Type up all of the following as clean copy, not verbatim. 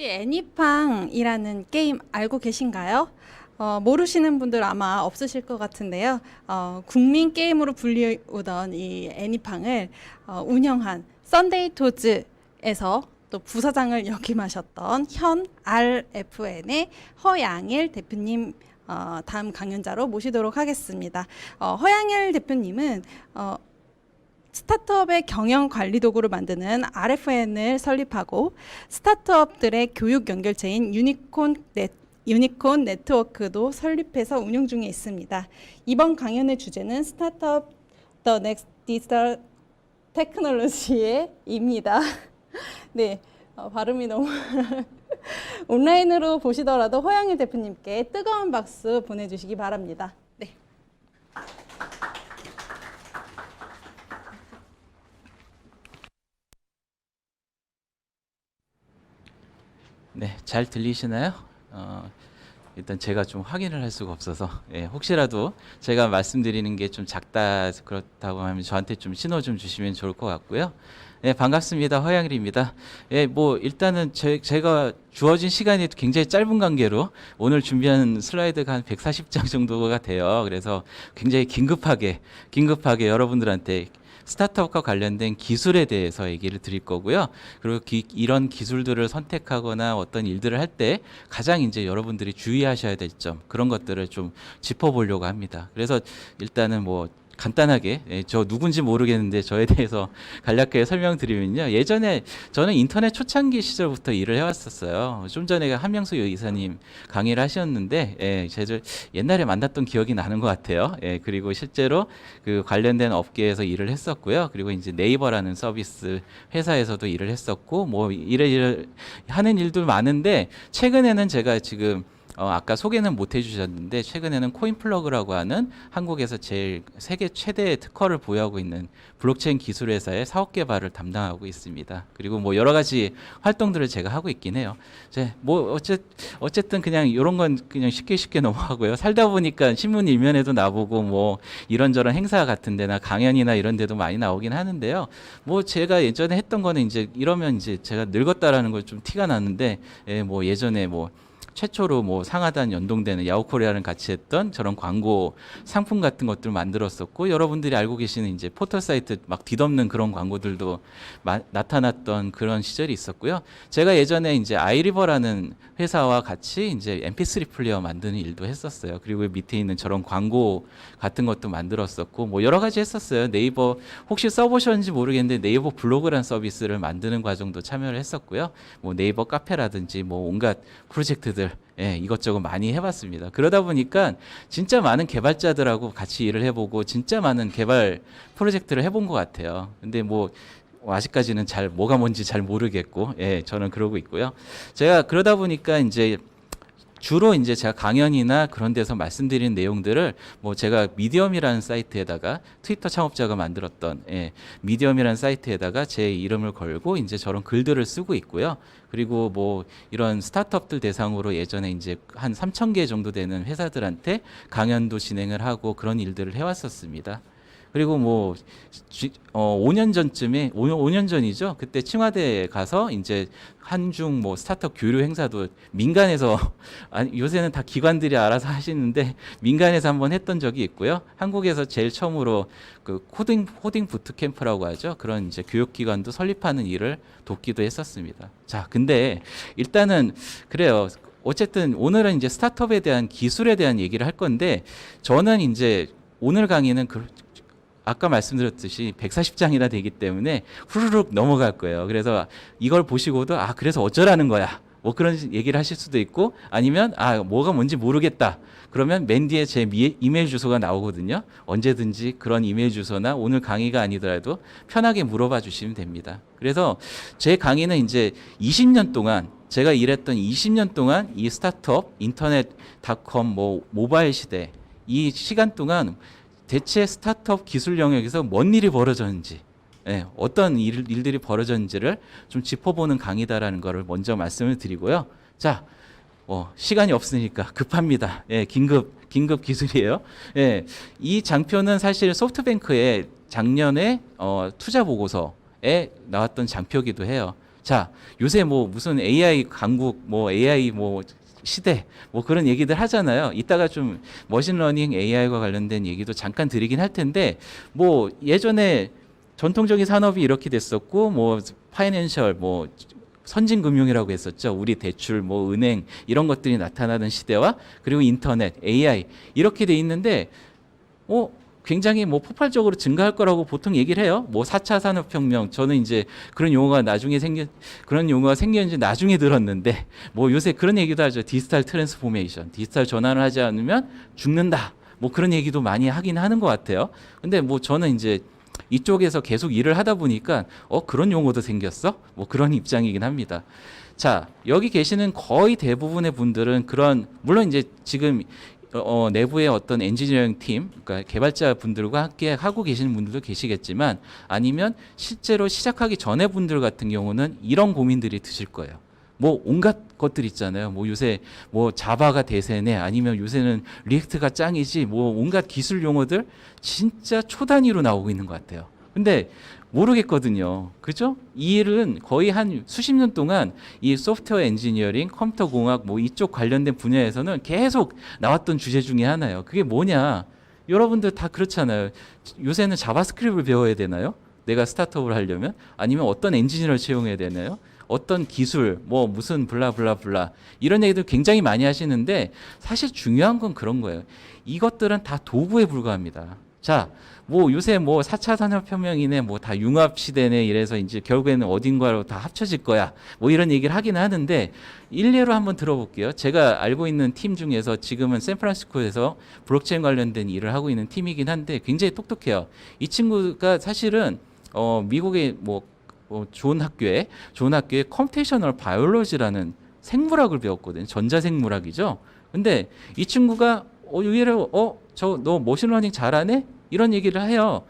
혹시 애니팡이라는 게임 알고 계신가요? 모르시는 분들 아마 없으실 것 같은데요. 국민 게임으로 불리우던 이 애니팡을 운영한 썬데이토즈에서 또 부사장을 역임하셨던 현 RFN의 허양일 대표님 다음 강연자로 모시도록 하겠습니다. 허양일 대표님은 스타트업의 경영 관리 도구를 만드는 RFN을 설립하고 스타트업들의 교육 연결체인 유니콘 네트워크도 설립해서 운영 중에 있습니다. 이번 강연의 주제는 스타트업 The Next Digital Technology입니다. 네, 발음이 너무 온라인으로 보시더라도 허양일 대표님께 뜨거운 박수 보내주시기 바랍니다. 네. 네, 잘 들리시나요? 일단 제가 좀 확인을 할 수가 없어서 혹시라도 제가 말씀드리는 게 좀 작다 그렇다고 하면 저한테 좀 신호 좀 주시면 좋을 것 같고요. 네, 반갑습니다. 허양일입니다. 뭐 일단은 제가 주어진 시간이 굉장히 짧은 관계로 오늘 준비한 슬라이드가 한 140장 정도가 돼요. 그래서 굉장히 긴급하게 여러분들한테 스타트업과 관련된 기술에 대해서 얘기를 드릴 거고요. 그리고 이런 기술들을 선택하거나 어떤 일들을 할 때 가장 이제 여러분들이 주의하셔야 될 점, 그런 것들을 좀 짚어보려고 합니다. 그래서 일단은 뭐 간단하게 저 누군지 모르겠는데 저에 대해서 간략하게 설명드리면요. 예전에 저는 인터넷 초창기 시절부터 일을 해왔었어요. 좀 전에 한명수 이사님 강의를 하셨는데 제가 옛날에 만났던 기억이 나는 것 같아요. 그리고 실제로 그 관련된 업계에서 일을 했었고요. 그리고 이제 네이버라는 서비스 회사에서도 일을 했었고 뭐 이래 하는 일도 많은데 최근에는 제가 지금 아까 소개는 못 해주셨는데 최근에는 코인플러그라고 하는 한국에서 제일 세계 최대의 특허를 보유하고 있는 블록체인 기술 회사의 사업 개발을 담당하고 있습니다. 그리고 뭐 여러 가지 활동들을 제가 하고 있긴 해요. 뭐 어쨌든 그냥 이런 건 그냥 쉽게 넘어가고요. 살다 보니까 신문 일면에도 나보고 뭐 이런저런 행사 같은 데나 강연이나 이런 데도 많이 나오긴 하는데요. 뭐 제가 예전에 했던 거는 이제 이러면 이제 제가 늙었다라는 걸 좀 티가 나는데 뭐 예전에 뭐 최초로 뭐 상하단 연동되는 야후코리아랑 같이 했던 저런 광고 상품 같은 것들 만들었었고, 여러분들이 알고 계시는 이제 포털 사이트 막 뒤덮는 그런 광고들도 나타났던 그런 시절이 있었고요. 제가 예전에 이제 아이리버라는 회사와 같이 이제 MP3 플레이어 만드는 일도 했었어요. 그리고 밑에 있는 저런 광고 같은 것도 만들었었고 뭐 여러 가지 했었어요. 네이버 혹시 써보셨는지 모르겠는데 네이버 블로그란 서비스를 만드는 과정도 참여를 했었고요. 뭐 네이버 카페라든지 뭐 온갖 프로젝트들 이것저것 많이 해봤습니다. 그러다 보니까 진짜 많은 개발자들하고 같이 일을 해보고 진짜 많은 개발 프로젝트를 해본 것 같아요. 근데 뭐 아직까지는 뭐가 뭔지 잘 모르겠고, 저는 그러고 있고요. 제가 그러다 보니까 이제 주로 이제 제가 강연이나 그런 데서 말씀드리는 내용들을 뭐 제가 미디엄이라는 사이트에다가 트위터 창업자가 만들었던 미디엄이라는 사이트에다가 제 이름을 걸고 이제 저런 글들을 쓰고 있고요. 그리고 뭐 이런 스타트업들 대상으로 예전에 이제 한 3,000개 정도 되는 회사들한테 강연도 진행을 하고 그런 일들을 해왔었습니다. 그리고 뭐 5년 전쯤에 5년 전이죠. 그때 칭화대에 가서 이제 한중 뭐 스타트업 교류 행사도 민간에서 아니 요새는 다 기관들이 알아서 하시는데 민간에서 한번 했던 적이 있고요. 한국에서 제일 처음으로 그 코딩 부트캠프라고 하죠. 그런 이제 교육기관도 설립하는 일을 돕기도 했었습니다. 자, 근데 일단은 그래요. 어쨌든 오늘은 이제 스타트업에 대한 기술에 대한 얘기를 할 건데 저는 이제 오늘 강의는 아까 말씀드렸듯이 140장이나 되기 때문에 후루룩 넘어갈 거예요. 그래서 이걸 보시고도 그래서 어쩌라는 거야. 뭐 그런 얘기를 하실 수도 있고 아니면 뭐가 뭔지 모르겠다. 그러면 맨 뒤에 제 이메일 주소가 나오거든요. 언제든지 그런 이메일 주소나 오늘 강의가 아니더라도 편하게 물어봐 주시면 됩니다. 그래서 제 강의는 이제 20년 동안 제가 일했던 20년 동안 이 스타트업, 인터넷.com, 뭐 모바일 시대 이 시간 동안 대체 스타트업 기술 영역에서 뭔 일이 벌어졌는지, 어떤 일들이 벌어졌는지를 좀 짚어보는 강의다라는 것을 먼저 말씀을 드리고요. 자, 시간이 없으니까 급합니다. 긴급 기술이에요. 이 장표는 사실 소프트뱅크의 작년에 투자 보고서에 나왔던 장표기도 해요. 자, 요새 뭐 무슨 AI 강국, 뭐 AI 뭐 시대, 뭐 그런 얘기들 하잖아요. 이따가 좀 머신러닝 AI와 관련된 얘기도 잠깐 드리긴 할 텐데, 뭐 예전에 전통적인 산업이 이렇게 됐었고, 뭐 파이낸셜, 뭐 선진금융이라고 했었죠. 우리 대출, 뭐 은행 이런 것들이 나타나는 시대와 그리고 인터넷, AI 이렇게 돼 있는데, 굉장히 뭐 폭발적으로 증가할 거라고 보통 얘기를 해요. 뭐 4차 산업혁명, 저는 이제 그런 용어가 그런 용어가 생겼는지 나중에 들었는데, 뭐 요새 그런 얘기도 하죠. 디지털 트랜스포메이션, 디지털 전환을 하지 않으면 죽는다. 뭐 그런 얘기도 많이 하긴 하는 것 같아요. 근데 뭐 저는 이제 이쪽에서 계속 일을 하다 보니까 그런 용어도 생겼어? 뭐 그런 입장이긴 합니다. 자, 여기 계시는 거의 대부분의 분들은 그런, 물론 이제 지금 내부의 어떤 엔지니어링 팀, 그러니까 개발자 분들과 함께 하고 계시는 분들도 계시겠지만, 아니면 실제로 시작하기 전에 분들 같은 경우는 이런 고민들이 드실 거예요. 뭐 온갖 것들 있잖아요. 뭐 요새 뭐 자바가 대세네, 아니면 요새는 리액트가 짱이지, 뭐 온갖 기술 용어들 진짜 초단위로 나오고 있는 것 같아요. 근데 모르겠거든요. 그죠? 이 일은 거의 한 수십 년 동안 이 소프트웨어 엔지니어링, 컴퓨터 공학 뭐 이쪽 관련된 분야에서는 계속 나왔던 주제 중에 하나예요. 그게 뭐냐? 여러분들 다 그렇잖아요. 요새는 자바스크립트를 배워야 되나요? 내가 스타트업을 하려면? 아니면 어떤 엔지니어를 채용해야 되나요? 어떤 기술, 뭐 무슨 블라블라블라 이런 얘기들 굉장히 많이 하시는데, 사실 중요한 건 그런 거예요. 이것들은 다 도구에 불과합니다. 자, 뭐 요새 뭐 4차 산업혁명이네, 뭐 다 융합 시대네, 이래서 이제 결국에는 어딘가로 다 합쳐질 거야, 뭐 이런 얘기를 하긴 하는데, 일례로 한번 들어볼게요. 제가 알고 있는 팀 중에서 지금은 샌프란시스코에서 블록체인 관련된 일을 하고 있는 팀이긴 한데 굉장히 똑똑해요. 이 친구가 사실은 미국의 뭐 좋은 학교에 컴퓨테이셔널 바이올로지라는 생물학을 배웠거든요. 전자생물학이죠. 근데 이 친구가 의외로 너 머신러닝 잘하네? 이런 얘기를 해요.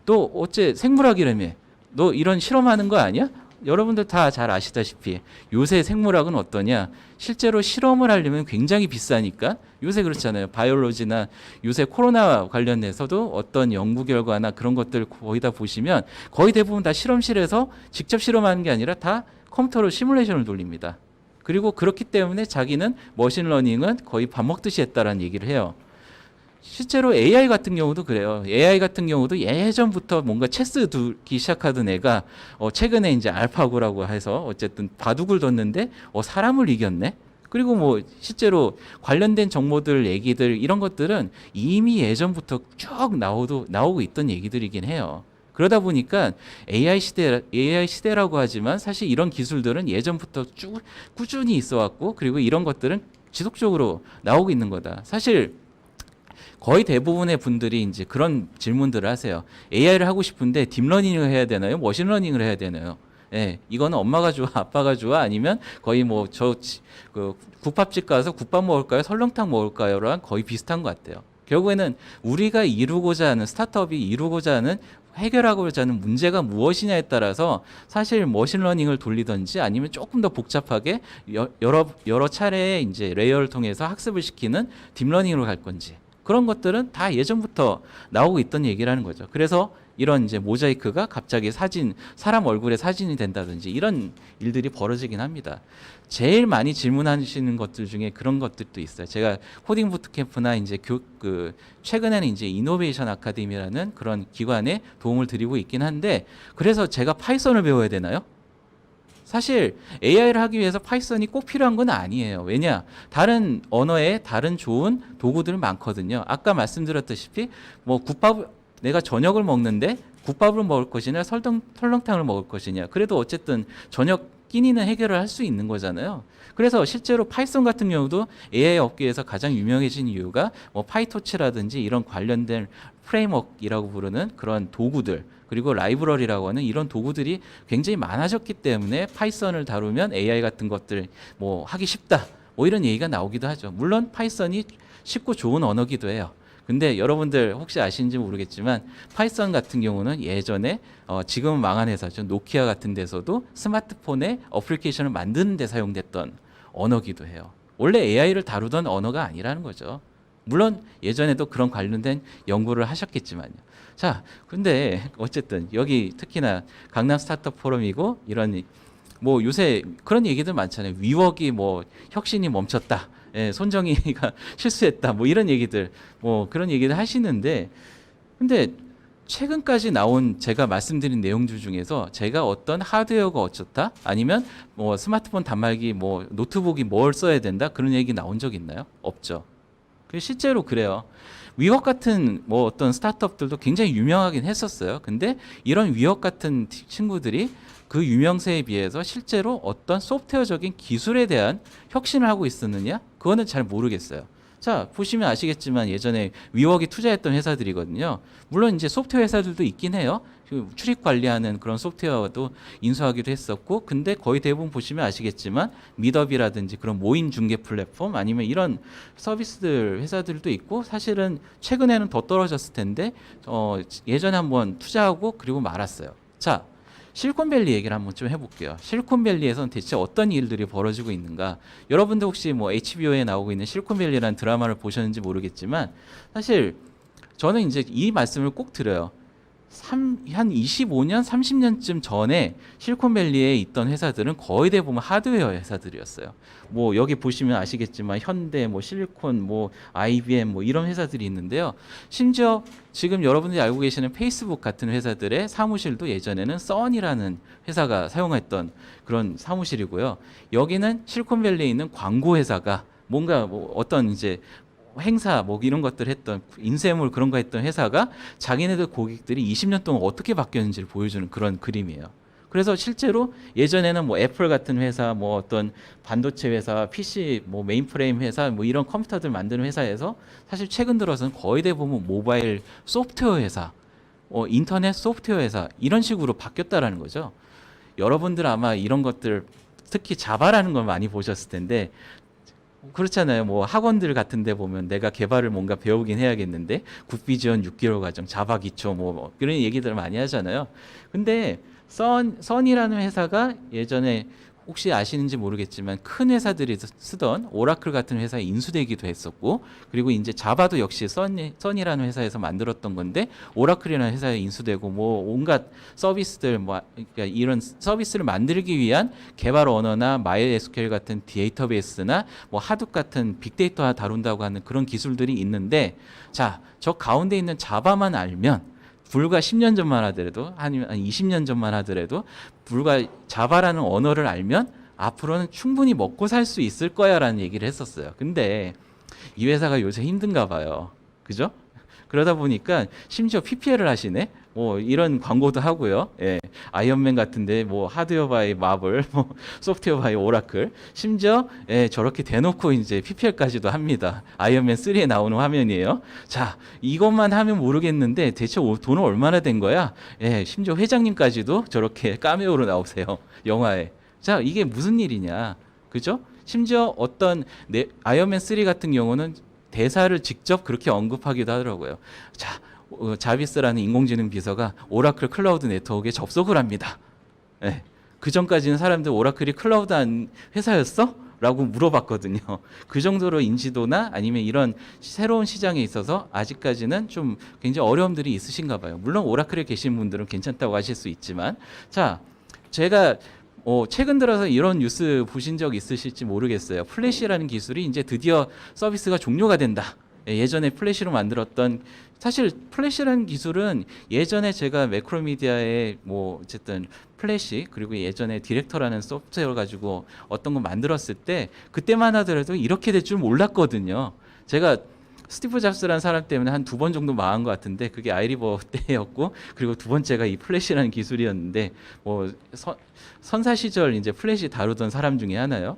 너 어째 생물학이라며? 너 이런 실험하는 거 아니야? 여러분들 다 잘 아시다시피 요새 생물학은 어떠냐? 실제로 실험을 하려면 굉장히 비싸니까, 요새 그렇잖아요. 바이올로지나 요새 코로나 관련해서도 어떤 연구 결과나 그런 것들 거의 다 보시면 거의 대부분 다 실험실에서 직접 실험하는 게 아니라 다 컴퓨터로 시뮬레이션을 돌립니다. 그리고 그렇기 때문에 자기는 머신러닝은 거의 밥 먹듯이 했다라는 얘기를 해요. 실제로 AI 같은 경우도 그래요. AI 같은 경우도 예전부터 뭔가 체스 두기 시작하던 애가 최근에 이제 알파고라고 해서 어쨌든 바둑을 뒀는데 사람을 이겼네. 그리고 뭐 실제로 관련된 정보들, 얘기들 이런 것들은 이미 예전부터 쭉 나오고 있던 얘기들이긴 해요. 그러다 보니까 AI 시대라고 하지만 사실 이런 기술들은 예전부터 쭉 꾸준히 있어왔고, 그리고 이런 것들은 지속적으로 나오고 있는 거다. 사실 거의 대부분의 분들이 이제 그런 질문들을 하세요. AI를 하고 싶은데 딥러닝을 해야 되나요? 머신러닝을 해야 되나요? 예, 이거는 엄마가 좋아, 아빠가 좋아, 아니면 거의 뭐 국밥집 가서 국밥 먹을까요? 설렁탕 먹을까요?랑 거의 비슷한 것 같아요. 결국에는 우리가 이루고자 하는, 스타트업이 이루고자 하는, 해결하고자 하는 문제가 무엇이냐에 따라서 사실 머신러닝을 돌리든지 아니면 조금 더 복잡하게 여러 차례의 이제 레이어를 통해서 학습을 시키는 딥러닝으로 갈 건지, 그런 것들은 다 예전부터 나오고 있던 얘기라는 거죠. 그래서 이런 이제 모자이크가 갑자기 사람 얼굴에 사진이 된다든지 이런 일들이 벌어지긴 합니다. 제일 많이 질문하시는 것들 중에 그런 것들도 있어요. 제가 코딩 부트캠프나 이제 최근에는 이제 이노베이션 아카데미라는 그런 기관에 도움을 드리고 있긴 한데, 그래서 제가 파이썬을 배워야 되나요? 사실 AI를 하기 위해서 파이썬이 꼭 필요한 건 아니에요. 왜냐? 다른 언어에 다른 좋은 도구들 많거든요. 아까 말씀드렸다시피 뭐 내가 저녁을 먹는데 국밥을 먹을 것이냐 설렁탕을 먹을 것이냐, 그래도 어쨌든 저녁 끼니는 해결을 할 수 있는 거잖아요. 그래서 실제로 파이썬 같은 경우도 AI 업계에서 가장 유명해진 이유가 뭐 파이토치라든지 이런 관련된 프레임워크이라고 부르는 그런 도구들, 그리고 라이브러리라고 하는 이런 도구들이 굉장히 많아졌기 때문에 파이썬을 다루면 AI 같은 것들 뭐 하기 쉽다, 뭐 이런 얘기가 나오기도 하죠. 물론 파이썬이 쉽고 좋은 언어기도 해요. 근데 여러분들 혹시 아시는지 모르겠지만 파이썬 같은 경우는 예전에 지금은 망한 회사죠. 노키아 같은 데서도 스마트폰에 어플리케이션을 만드는 데 사용됐던 언어기도 해요. 원래 AI를 다루던 언어가 아니라는 거죠. 물론 예전에도 그런 관련된 연구를 하셨겠지만요. 자, 근데 어쨌든 여기 특히나 강남 스타트업 포럼이고 이런 뭐 요새 그런 얘기들 많잖아요. 위웍이 뭐 혁신이 멈췄다. 예, 손정희가 실수했다. 뭐 이런 얘기들, 뭐 그런 얘기들 하시는데, 근데 최근까지 나온 제가 말씀드린 내용들 중에서 제가 어떤 하드웨어가 어쩌다, 아니면 뭐 스마트폰 단말기, 뭐 노트북이 뭘 써야 된다, 그런 얘기 나온 적 있나요? 없죠. 실제로 그래요. 위웍 같은 뭐 어떤 스타트업들도 굉장히 유명하긴 했었어요. 근데 이런 위웍 같은 친구들이 그 유명세에 비해서 실제로 어떤 소프트웨어적인 기술에 대한 혁신을 하고 있었느냐? 그거는 잘 모르겠어요. 자, 보시면 아시겠지만 예전에 위웍이 투자했던 회사들이거든요. 물론 이제 소프트웨어 회사들도 있긴 해요. 그 출입 관리하는 그런 소프트웨어도 인수하기도 했었고, 근데 거의 대부분 보시면 아시겠지만 미더비라든지 그런 모임 중개 플랫폼, 아니면 이런 서비스들 회사들도 있고, 사실은 최근에는 더 떨어졌을 텐데 예전에 한번 투자하고 그리고 말았어요. 자, 실리콘밸리 얘기를 한번 좀 해볼게요. 실리콘밸리에서는 대체 어떤 일들이 벌어지고 있는가? 여러분들 혹시 뭐 HBO에 나오고 있는 실리콘밸리라는 드라마를 보셨는지 모르겠지만, 사실 저는 이제 이 말씀을 꼭 드려요. 한 25년, 30년쯤 전에 실리콘밸리에 있던 회사들은 거의 대부분 하드웨어 회사들이었어요. 뭐 여기 보시면 아시겠지만 현대, 뭐 실리콘, 뭐 IBM, 뭐 이런 회사들이 있는데요. 심지어 지금 여러분들이 알고 계시는 페이스북 같은 회사들의 사무실도 예전에는 써니라는 회사가 사용했던 그런 사무실이고요. 여기는 실리콘밸리에 있는 광고 회사가 뭔가 뭐 어떤 이제 행사 뭐 이런 것들 했던 인쇄물 그런 거 했던 회사가 자기네들 고객들이 20년 동안 어떻게 바뀌었는지를 보여주는 그런 그림이에요. 그래서 실제로 예전에는 뭐 애플 같은 회사, 뭐 어떤 반도체 회사, PC 뭐 메인프레임 회사, 뭐 이런 컴퓨터들 만드는 회사에서 사실 최근 들어서는 거의 대부분 모바일 소프트웨어 회사, 인터넷 소프트웨어 회사 이런 식으로 바뀌었다라는 거죠. 여러분들 아마 이런 것들 특히 자바라는 걸 많이 보셨을 텐데, 그렇잖아요. 뭐 학원들 같은 데 보면 내가 개발을 뭔가 배우긴 해야겠는데 국비 지원 6개월 과정, 자바 기초 뭐 그런 얘기들을 많이 하잖아요. 근데 선이라는 회사가 예전에 혹시 아시는지 모르겠지만 큰 회사들이 쓰던 오라클 같은 회사에 인수되기도 했었고, 그리고 이제 자바도 역시 선이라는 회사에서 만들었던 건데 오라클이라는 회사에 인수되고, 뭐 온갖 서비스들, 뭐 그러니까 이런 서비스를 만들기 위한 개발 언어나 MySQL 같은 데이터베이스나 뭐 하둡 같은 빅데이터 다룬다고 하는 그런 기술들이 있는데, 자, 저 가운데 있는 자바만 알면 불과 10년 전만 하더라도, 아니면 20년 전만 하더라도 불과 자바라는 언어를 알면 앞으로는 충분히 먹고 살 수 있을 거야라는 얘기를 했었어요. 근데 이 회사가 요새 힘든가 봐요. 그죠? 그러다 보니까 심지어 PPL을 하시네. 뭐 이런 광고도 하고요. 예. 아이언맨 같은데 뭐 하드웨어 바이 마블, 뭐 소프트웨어 바이 오라클, 심지어 저렇게 대놓고 이제 PPL까지도 합니다. 아이언맨 3에 나오는 화면이에요. 자, 이것만 하면 모르겠는데 대체 돈은 얼마나 된 거야? 예, 심지어 회장님까지도 저렇게 카메오로 나오세요. 영화에. 자, 이게 무슨 일이냐? 그죠? 심지어 어떤 아이언맨 3 같은 경우는 대사를 직접 그렇게 언급하기도 하더라고요. 자, 자비스라는 인공지능 비서가 오라클 클라우드 네트워크에 접속을 합니다. 네. 그 전까지는 사람들 오라클이 클라우드한 회사였어? 라고 물어봤거든요. 그 정도로 인지도나 아니면 이런 새로운 시장에 있어서 아직까지는 좀 굉장히 어려움들이 있으신가 봐요. 물론 오라클에 계신 분들은 괜찮다고 하실 수 있지만, 자, 제가 최근 들어서 이런 뉴스 보신 적 있으실지 모르겠어요. 플래시라는 기술이 이제 드디어 서비스가 종료가 된다. 예전에 플래시로 만들었던, 사실 플래시라는 기술은 예전에 제가 매크로미디어에 뭐 어쨌든 플래시, 그리고 예전에 디렉터라는 소프트웨어 가지고 어떤 거 만들었을 때 그때만 하더라도 이렇게 될 줄 몰랐거든요. 제가 스티브 잡스라는 사람 때문에 한 2번 정도 망한 것 같은데, 그게 아이리버 때였고, 그리고 두 번째가 이 플래시라는 기술이었는데, 뭐 선사 시절 이제 플래시 다루던 사람 중에 하나요.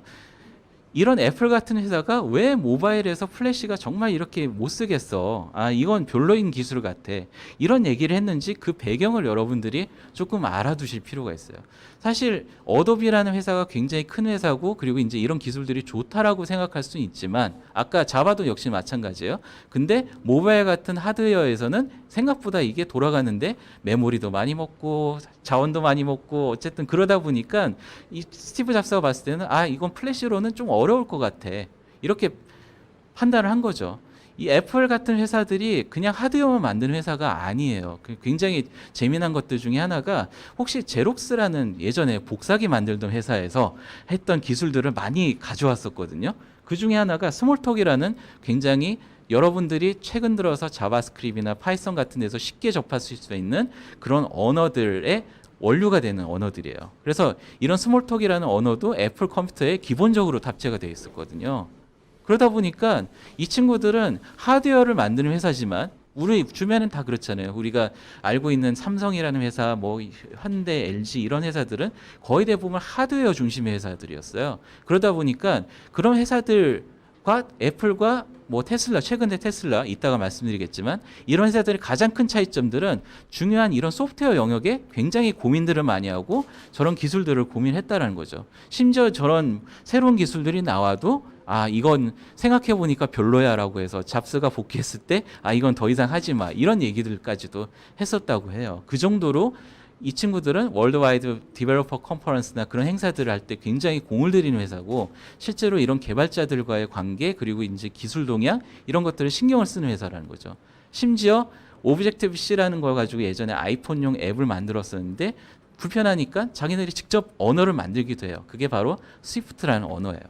이런 애플 같은 회사가 왜 모바일에서 플래시가 정말 이렇게 못 쓰겠어? 아, 이건 별로인 기술 같아. 이런 얘기를 했는지 그 배경을 여러분들이 조금 알아두실 필요가 있어요. 사실 어도비라는 회사가 굉장히 큰 회사고, 그리고 이제 이런 기술들이 좋다라고 생각할 수는 있지만, 아까 자바도 역시 마찬가지예요. 근데 모바일 같은 하드웨어에서는 생각보다 이게 돌아가는데 메모리도 많이 먹고 자원도 많이 먹고, 어쨌든 그러다 보니까 이 스티브 잡스가 봤을 때는 아, 이건 플래시로는 좀 어려울 것 같아. 이렇게 판단을 한 거죠. 이 애플 같은 회사들이 그냥 하드웨어만 만드는 회사가 아니에요. 굉장히 재미난 것들 중에 하나가 혹시 제록스라는 예전에 복사기 만들던 회사에서 했던 기술들을 많이 가져왔었거든요. 그 중에 하나가 스몰톡이라는 굉장히 여러분들이 최근 들어서 자바스크립트나 파이썬 같은 데서 쉽게 접하실 수 있는 그런 언어들의 원류가 되는 언어들이에요. 그래서 이런 스몰톡이라는 언어도 애플 컴퓨터에 기본적으로 탑재가 되어 있었거든요. 그러다 보니까 이 친구들은 하드웨어를 만드는 회사지만 우리 주변은 다 그렇잖아요. 우리가 알고 있는 삼성이라는 회사, 뭐 현대, LG 이런 회사들은 거의 대부분 하드웨어 중심의 회사들이었어요. 그러다 보니까 그런 회사들과 애플과 뭐 테슬라, 최근에 테슬라 이따가 말씀드리겠지만 이런 회사들의 가장 큰 차이점들은 중요한 이런 소프트웨어 영역에 굉장히 고민들을 많이 하고 저런 기술들을 고민했다라는 거죠. 심지어 저런 새로운 기술들이 나와도 이건 생각해 보니까 별로야라고 해서 잡스가 복귀했을 때 이건 더 이상 하지 마 이런 얘기들까지도 했었다고 해요. 그 정도로 이 친구들은 월드와이드 디벨로퍼 컨퍼런스나 그런 행사들을 할 때 굉장히 공을 들이는 회사고 실제로 이런 개발자들과의 관계 그리고 이제 기술 동향 이런 것들을 신경을 쓰는 회사라는 거죠. 심지어 오브젝티브 C라는 걸 가지고 예전에 아이폰용 앱을 만들었었는데 불편하니까 자기네들이 직접 언어를 만들기도 해요. 그게 바로 스위프트라는 언어예요.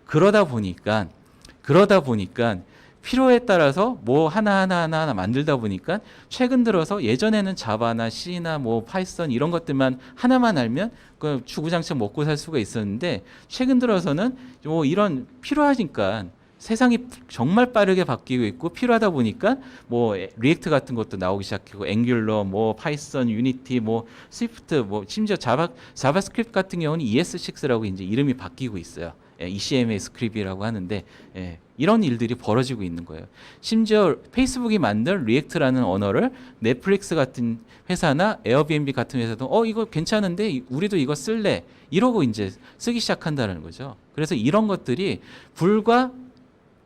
그러다 보니까 필요에 따라서 뭐 하나 만들다 보니까 최근 들어서 예전에는 자바나 C나 뭐 파이썬 이런 것들만 하나만 알면 그 주구장창 먹고 살 수가 있었는데 최근 들어서는 뭐 이런 필요하니까 세상이 정말 빠르게 바뀌고 있고 필요하다 보니까 뭐 리액트 같은 것도 나오기 시작하고 앵귤러, 뭐 파이썬, 유니티, 뭐 스위프트, 뭐 심지어 자바스크립트 같은 경우는 ES6라고 이제 이름이 바뀌고 있어요. ECMA 스크립트라고 하는데 이런 일들이 벌어지고 있는 거예요. 심지어 페이스북이 만든 리액트라는 언어를 넷플릭스 같은 회사나 에어비앤비 같은 회사도 이거 괜찮은데 우리도 이거 쓸래 이러고 이제 쓰기 시작한다는 거죠. 그래서 이런 것들이 불과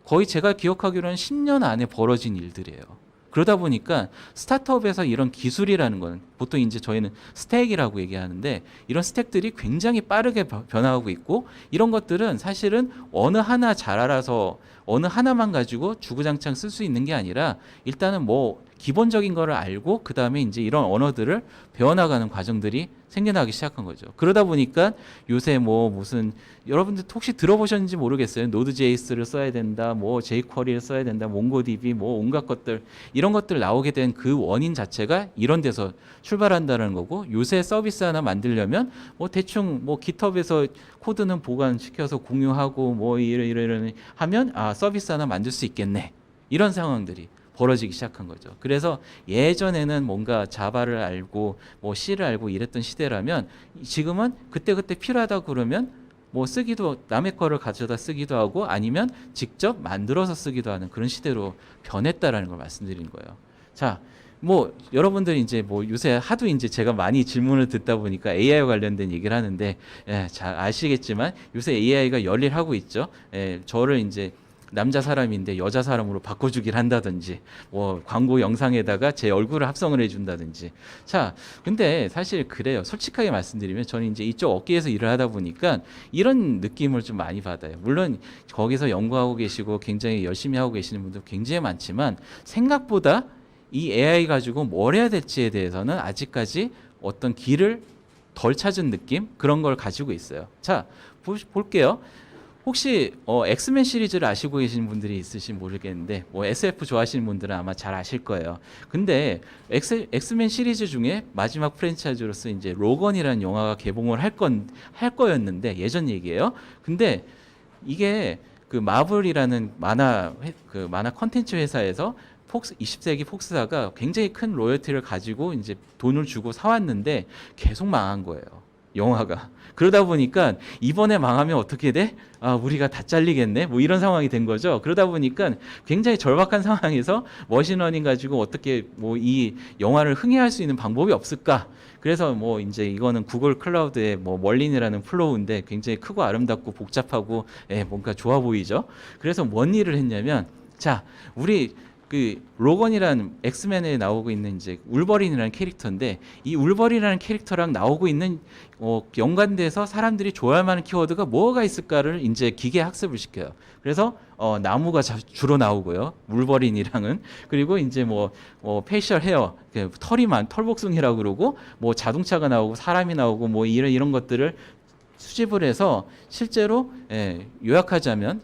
거의 제가 기억하기로는 10년 안에 벌어진 일들이에요. 그러다 보니까 스타트업에서 이런 기술이라는 건 보통 이제 저희는 스택이라고 얘기하는데 이런 스택들이 굉장히 빠르게 변화하고 있고 이런 것들은 사실은 어느 하나 잘 알아서 어느 하나만 가지고 주구장창 쓸 수 있는 게 아니라 일단은 뭐 기본적인 거를 알고 그 다음에 이제 이런 언어들을 배워나가는 과정들이 생겨나기 시작한 거죠. 그러다 보니까 요새 뭐 무슨 여러분들 혹시 들어보셨는지 모르겠어요. 노드.js를 써야 된다, 뭐 jQuery를 써야 된다, 몽고DB 뭐 온갖 것들 이런 것들 나오게 된 그 원인 자체가 이런 데서 출발한다는 거고 요새 서비스 하나 만들려면 뭐 대충 뭐 GitHub에서 코드는 보관시켜서 공유하고 뭐 이런 하면 서비스 하나 만들 수 있겠네 이런 상황들이 벌어지기 시작한 거죠. 그래서 예전에는 뭔가 자바를 알고 뭐 C를 알고 이랬던 시대라면 지금은 그때그때 필요하다 그러면 뭐 쓰기도 남의 거를 가져다 쓰기도 하고 아니면 직접 만들어서 쓰기도 하는 그런 시대로 변했다라는 걸 말씀드리는 거예요. 자, 뭐 여러분들이 이제 뭐 요새 하도 이제 제가 많이 질문을 듣다 보니까 AI와 관련된 얘기를 하는데 잘 아시겠지만 요새 AI가 열일하고 있죠. 저를 이제 남자 사람인데 여자 사람으로 바꿔주길 한다든지 뭐 광고 영상에다가 제 얼굴을 합성을 해준다든지 자 근데 사실 그래요. 솔직하게 말씀드리면 저는 이제 이쪽 업계에서 일을 하다 보니까 이런 느낌을 좀 많이 받아요. 물론 거기서 연구하고 계시고 굉장히 열심히 하고 계시는 분들 굉장히 많지만 생각보다 이 AI 가지고 뭘 해야 될지에 대해서는 아직까지 어떤 길을 덜 찾은 느낌 그런 걸 가지고 있어요. 자 볼게요. 혹시 엑스맨 시리즈를 아시고 계시는 분들이 있으신 모르겠는데 뭐 SF 좋아하시는 분들은 아마 잘 아실 거예요. 근데 엑스맨 시리즈 중에 마지막 프랜차이즈로서 이제 로건이라는 영화가 개봉을 할 거였는데 예전 얘기예요. 근데 이게 그 마블이라는 만화 컨텐츠 회사에서 20세기 폭스사가 굉장히 큰 로열티를 가지고 이제 돈을 주고 사왔는데 계속 망한 거예요. 영화가. 그러다 보니까 이번에 망하면 어떻게 돼? 우리가 다 잘리겠네? 뭐 이런 상황이 된 거죠. 그러다 보니까 굉장히 절박한 상황에서 머신러닝 가지고 어떻게 뭐 이 영화를 흥행할 수 있는 방법이 없을까? 그래서 뭐 이제 이거는 구글 클라우드의 뭐 멀린이라는 플로우인데 굉장히 크고 아름답고 복잡하고 뭔가 좋아 보이죠. 그래서 뭔 일을 했냐면 자, 우리 그 로건이라는 엑스맨에 나오고 있는 이제 울버린이라는 캐릭터인데 이 울버린이라는 캐릭터랑 나오고 있는 연관돼서 사람들이 좋아할 만한 키워드가 뭐가 있을까를 이제 기계 학습을 시켜요. 그래서 나무가 주로 나오고요. 울버린이랑은 그리고 이제 뭐 페이셜 헤어 털복숭이라고 그러고 뭐 자동차가 나오고 사람이 나오고 뭐 이런 것들을 수집을 해서 실제로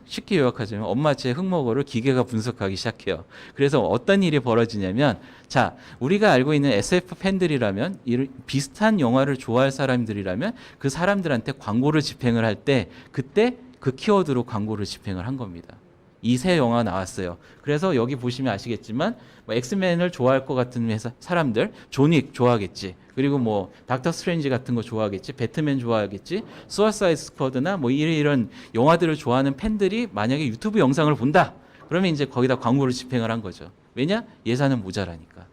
쉽게 요약하자면 엄마의 흙먹어를 기계가 분석하기 시작해요. 그래서 어떤 일이 벌어지냐면 자 우리가 알고 있는 SF 팬들이라면 비슷한 영화를 좋아할 사람들이라면 그 사람들한테 광고를 집행을 할 때 그때 그 키워드로 광고를 집행을 한 겁니다. 이 새 영화 나왔어요. 그래서 여기 보시면 아시겠지만 뭐 엑스맨을 좋아할 것 같은 사람들 존윅 좋아하겠지. 그리고 뭐 닥터 스트레인지 같은 거 좋아하겠지. 배트맨 좋아하겠지. 수아사이드 스쿼드나 뭐 이런 영화들을 좋아하는 팬들이 만약에 유튜브 영상을 본다. 그러면 이제 거기다 광고를 집행을 한 거죠. 왜냐? 예산은 모자라니까.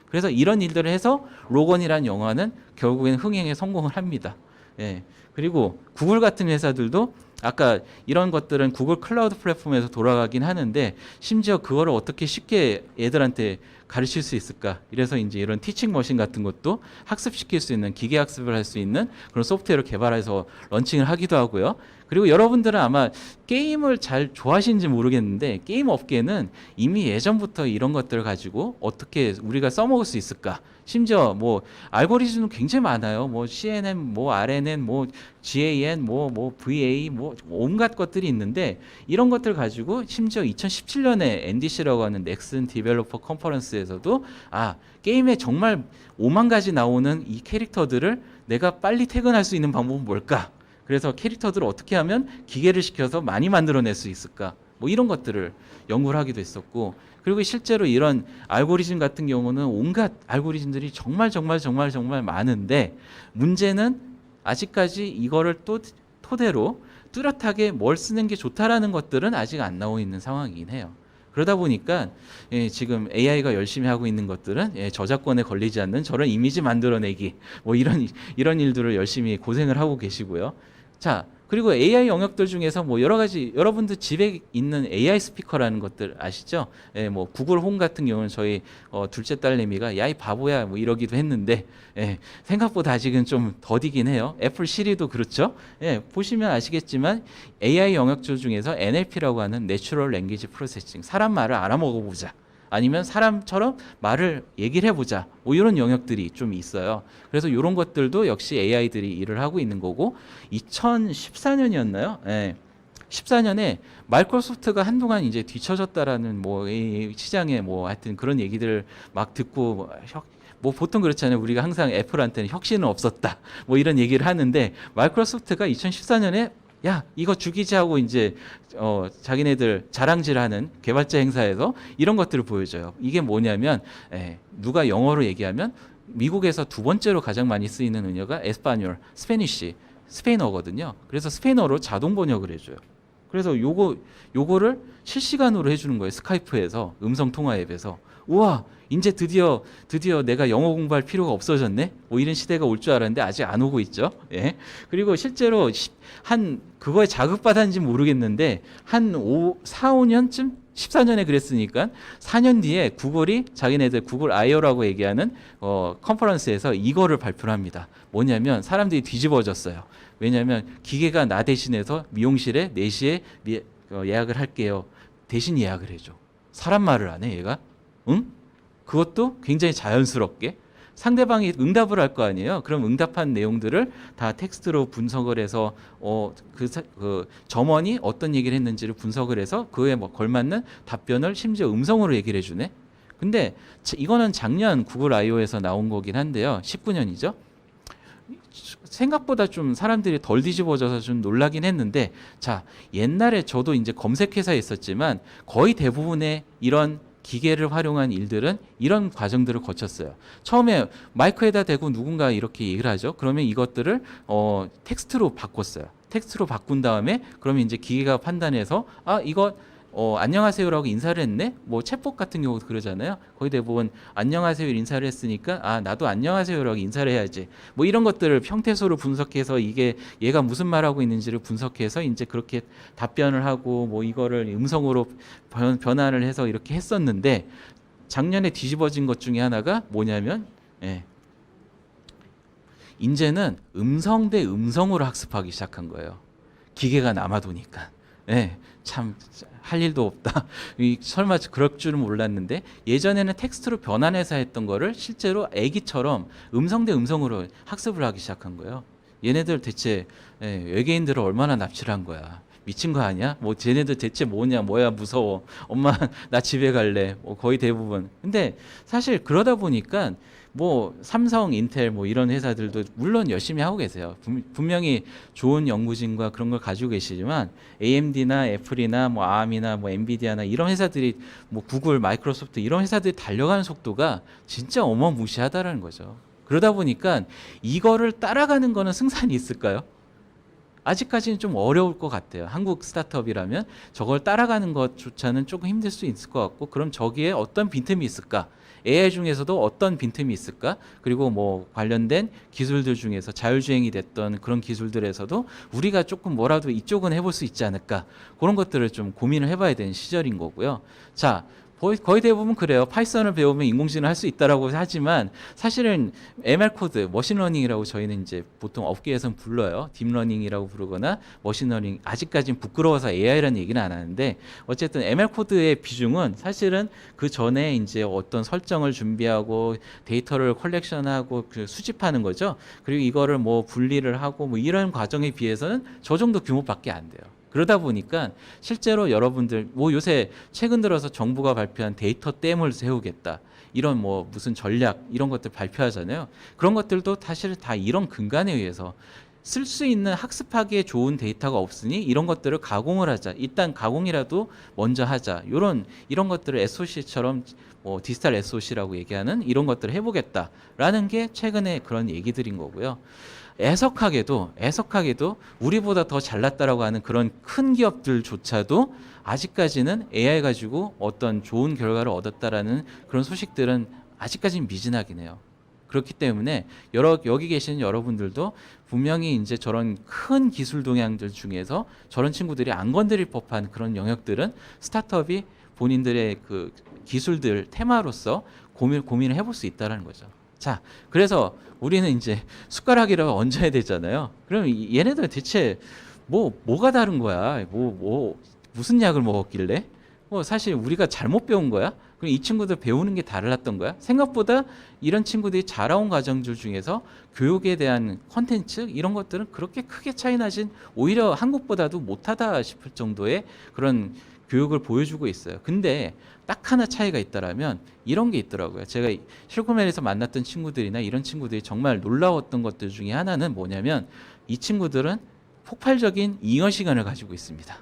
그래서 이런 일들을 해서 로건이라는 영화는 결국엔 흥행에 성공을 합니다. 예. 그리고 구글 같은 회사들도 아까 이런 것들은 구글 클라우드 플랫폼에서 돌아가긴 하는데 심지어 그거를 어떻게 쉽게 애들한테 가르칠 수 있을까? 이래서 이제 이런 티칭 머신 같은 것도 학습시킬 수 있는 기계 학습을 할 수 있는 그런 소프트웨어를 개발해서 런칭을 하기도 하고요. 그리고 여러분들은 아마 게임을 잘 좋아하시는지 모르겠는데 게임 업계는 이미 예전부터 이런 것들을 가지고 어떻게 우리가 써먹을 수 있을까? 심지어 뭐 알고리즘은 굉장히 많아요. 뭐 CNN, 뭐 RNN, 뭐 GAN, 뭐 VA, 뭐 온갖 것들이 있는데 이런 것들 가지고 심지어 2017년에 NDC라고 하는 넥슨 디벨로퍼 컨퍼런스에서도 게임에 정말 5만 가지 나오는 이 캐릭터들을 내가 빨리 퇴근할 수 있는 방법은 뭘까? 그래서 캐릭터들을 어떻게 하면 기계를 시켜서 많이 만들어낼 수 있을까? 뭐 이런 것들을 연구를 하기도 했었고 그리고 실제로 이런 알고리즘 같은 경우는 온갖 알고리즘들이 정말 많은데 문제는 아직까지 이거를 또 토대로 뚜렷하게 뭘 쓰는 게 좋다라는 것들은 아직 안 나오고 있는 상황이긴 해요. 그러다 보니까 지금 AI가 열심히 하고 있는 것들은 저작권에 걸리지 않는 저런 이미지 만들어내기 뭐 이런 일들을 열심히 고생을 하고 계시고요. 자, 그리고 AI 영역들 중에서 뭐 여러 가지 여러분들 집에 있는 AI 스피커라는 것들 아시죠? 뭐 구글 홈 같은 경우는 저희 둘째 딸내미가 야 이 바보야 뭐 이러기도 했는데 생각보다 아직은 좀 더디긴 해요. 애플 시리도 그렇죠. 보시면 아시겠지만 AI 영역들 중에서 NLP라고 하는 Natural Language Processing 사람 말을 알아먹어 보자. 아니면 사람처럼 말을 얘기를 해보자. 뭐 이런 영역들이 좀 있어요. 그래서 이런 것들도 역시 AI들이 일을 하고 있는 거고 2014년이었나요? 14년에 마이크로소프트가 한동안 이제 뒤처졌다라는 뭐 이 시장에 뭐 하여튼 그런 얘기들 막 듣고 뭐 보통 그렇잖아요. 우리가 항상 애플한테는 혁신은 없었다. 뭐 이런 얘기를 하는데 마이크로소프트가 2014년에 야 이거 죽이자 하고 이제 자기네들 자랑질하는 개발자 행사에서 이런 것들을 보여줘요. 이게 뭐냐면 누가 영어로 얘기하면 미국에서 두 번째로 가장 많이 쓰이는 언어가 에스파뇰, 스페인어거든요. 그래서 스페인어로 자동 번역을 해줘요. 그래서 요거를 실시간으로 해주는 거예요. 스카이프에서 음성 통화 앱에서 우와 이제 드디어 내가 영어 공부할 필요가 없어졌네. 뭐 이런 시대가 올 줄 알았는데 아직 안 오고 있죠. 그리고 실제로 그거에 자극받았는지 모르겠는데 한 4, 5년쯤 14년에 그랬으니까 4년 뒤에 구글이 자기네들 구글 I/O라고 얘기하는 컨퍼런스에서 이거를 발표를 합니다. 뭐냐면 사람들이 뒤집어졌어요. 왜냐하면 기계가 나 대신해서 미용실에 4시에 예약을 할게요. 대신 예약을 해줘. 사람 말을 안 해 얘가? 응? 그것도 굉장히 자연스럽게 상대방이 응답을 할 거 아니에요. 그럼 응답한 내용들을 다 텍스트로 분석을 해서 그 점원이 어떤 얘기를 했는지를 분석을 해서 그에 뭐 걸맞는 답변을 심지어 음성으로 얘기를 해주네. 근데 이거는 작년 구글 I/O에서 나온 거긴 한데요. 19년이죠. 생각보다 좀 사람들이 덜 뒤집어져서 좀 놀라긴 했는데 자 옛날에 저도 이제 검색회사에 있었지만 거의 대부분의 이런 기계를 활용한 일들은 이런 과정들을 거쳤어요. 처음에 마이크에다 대고 누군가 이렇게 얘기를 하죠. 그러면 이것들을 텍스트로 바꿨어요. 텍스트로 바꾼 다음에 그러면 이제 기계가 판단해서 이거 안녕하세요라고 인사를 했네. 뭐 챗봇 같은 경우도 그러잖아요. 거의 대부분 안녕하세요 인사를 했으니까 나도 안녕하세요라고 인사를 해야지. 뭐 이런 것들을 형태소를 분석해서 이게 얘가 무슨 말하고 있는지를 분석해서 이제 그렇게 답변을 하고 뭐 이거를 음성으로 변환을 해서 이렇게 했었는데 작년에 뒤집어진 것 중에 하나가 뭐냐면 이제는 음성 대 음성으로 학습하기 시작한 거예요. 기계가 남아도니까. 참 할 일도 없다. 설마 그럴 줄은 몰랐는데 예전에는 텍스트로 변환해서 했던 거를 실제로 애기처럼 음성 대 음성으로 학습을 하기 시작한 거예요. 얘네들 대체 외계인들을 얼마나 납치를 한 거야. 미친 거 아니야? 뭐 쟤네들 대체 뭐냐? 뭐야 무서워. 엄마 나 집에 갈래. 뭐 거의 대부분. 근데 사실 그러다 보니까 뭐 삼성, 인텔 뭐 이런 회사들도 물론 열심히 하고 계세요. 분명히 좋은 연구진과 그런 걸 가지고 계시지만 AMD나 애플이나 뭐 ARM이나 뭐 엔비디아나 이런 회사들이 뭐 구글, 마이크로소프트 이런 회사들이 달려가는 속도가 진짜 어마무시하다라는 거죠. 그러다 보니까 이거를 따라가는 거는 승산이 있을까요? 아직까지는 좀 어려울 것 같아요. 한국 스타트업이라면 저걸 따라가는 것조차는 조금 힘들 수 있을 것 같고, 그럼 저기에 어떤 빈틈이 있을까? AI 중에서도 어떤 빈틈이 있을까? 그리고 뭐 관련된 기술들 중에서 자율주행이 됐던 그런 기술들에서도 우리가 조금 뭐라도 이쪽은 해볼 수 있지 않을까? 그런 것들을 좀 고민을 해봐야 되는 시절인 거고요. 자, 거의 대부분 그래요. 파이썬을 배우면 인공지능을 할 수 있다라고 하지만 사실은 ML 코드, 머신러닝이라고 저희는 이제 보통 업계에서는 불러요. 딥러닝이라고 부르거나 머신러닝. 아직까지는 부끄러워서 AI라는 얘기는 안 하는데 어쨌든 ML 코드의 비중은 사실은 그 전에 이제 어떤 설정을 준비하고 데이터를 컬렉션하고 그 수집하는 거죠. 그리고 이거를 뭐 분리를 하고 뭐 이런 과정에 비해서는 저 정도 규모밖에 안 돼요. 그러다 보니까 실제로 여러분들 뭐 요새 최근 들어서 정부가 발표한 데이터 댐을 세우겠다 이런 뭐 무슨 전략 이런 것들 발표하잖아요. 그런 것들도 사실 다 이런 근간에 의해서 쓸 수 있는 학습하기에 좋은 데이터가 없으니 이런 것들을 가공을 하자. 일단 가공이라도 먼저 하자. 이런 것들을 SOC처럼 뭐 디지털 SOC라고 얘기하는 이런 것들을 해보겠다라는 게 최근에 그런 얘기들인 거고요. 애석하게도 우리보다 더 잘났다라고 하는 그런 큰 기업들조차도 아직까지는 AI 가지고 어떤 좋은 결과를 얻었다라는 그런 소식들은 아직까지는 미진하긴 해요. 그렇기 때문에 여기 계시는 여러분들도 분명히 이제 저런 큰 기술 동향들 중에서 저런 친구들이 안 건드릴 법한 그런 영역들은 스타트업이 본인들의 그 기술들 테마로서 고민을 해볼 수 있다는 거죠. 자, 그래서 우리는 이제 숟가락이라고 얹어야 되잖아요. 그럼 얘네들 대체 뭐가 다른 거야? 무슨 약을 먹었길래? 사실 우리가 잘못 배운 거야? 그럼 이 친구들 배우는 게 달랐던 거야? 생각보다 이런 친구들이 자라온 과정들 중에서 교육에 대한 컨텐츠 이런 것들은 그렇게 크게 차이 나진 오히려 한국보다도 못하다 싶을 정도의 그런 교육을 보여주고 있어요. 근데 딱 하나 차이가 있다라면 이런 게 있더라고요. 제가 실리콘밸리에서 만났던 친구들이나 이런 친구들이 정말 놀라웠던 것들 중에 하나는 뭐냐면 이 친구들은 폭발적인 잉여 시간을 가지고 있습니다.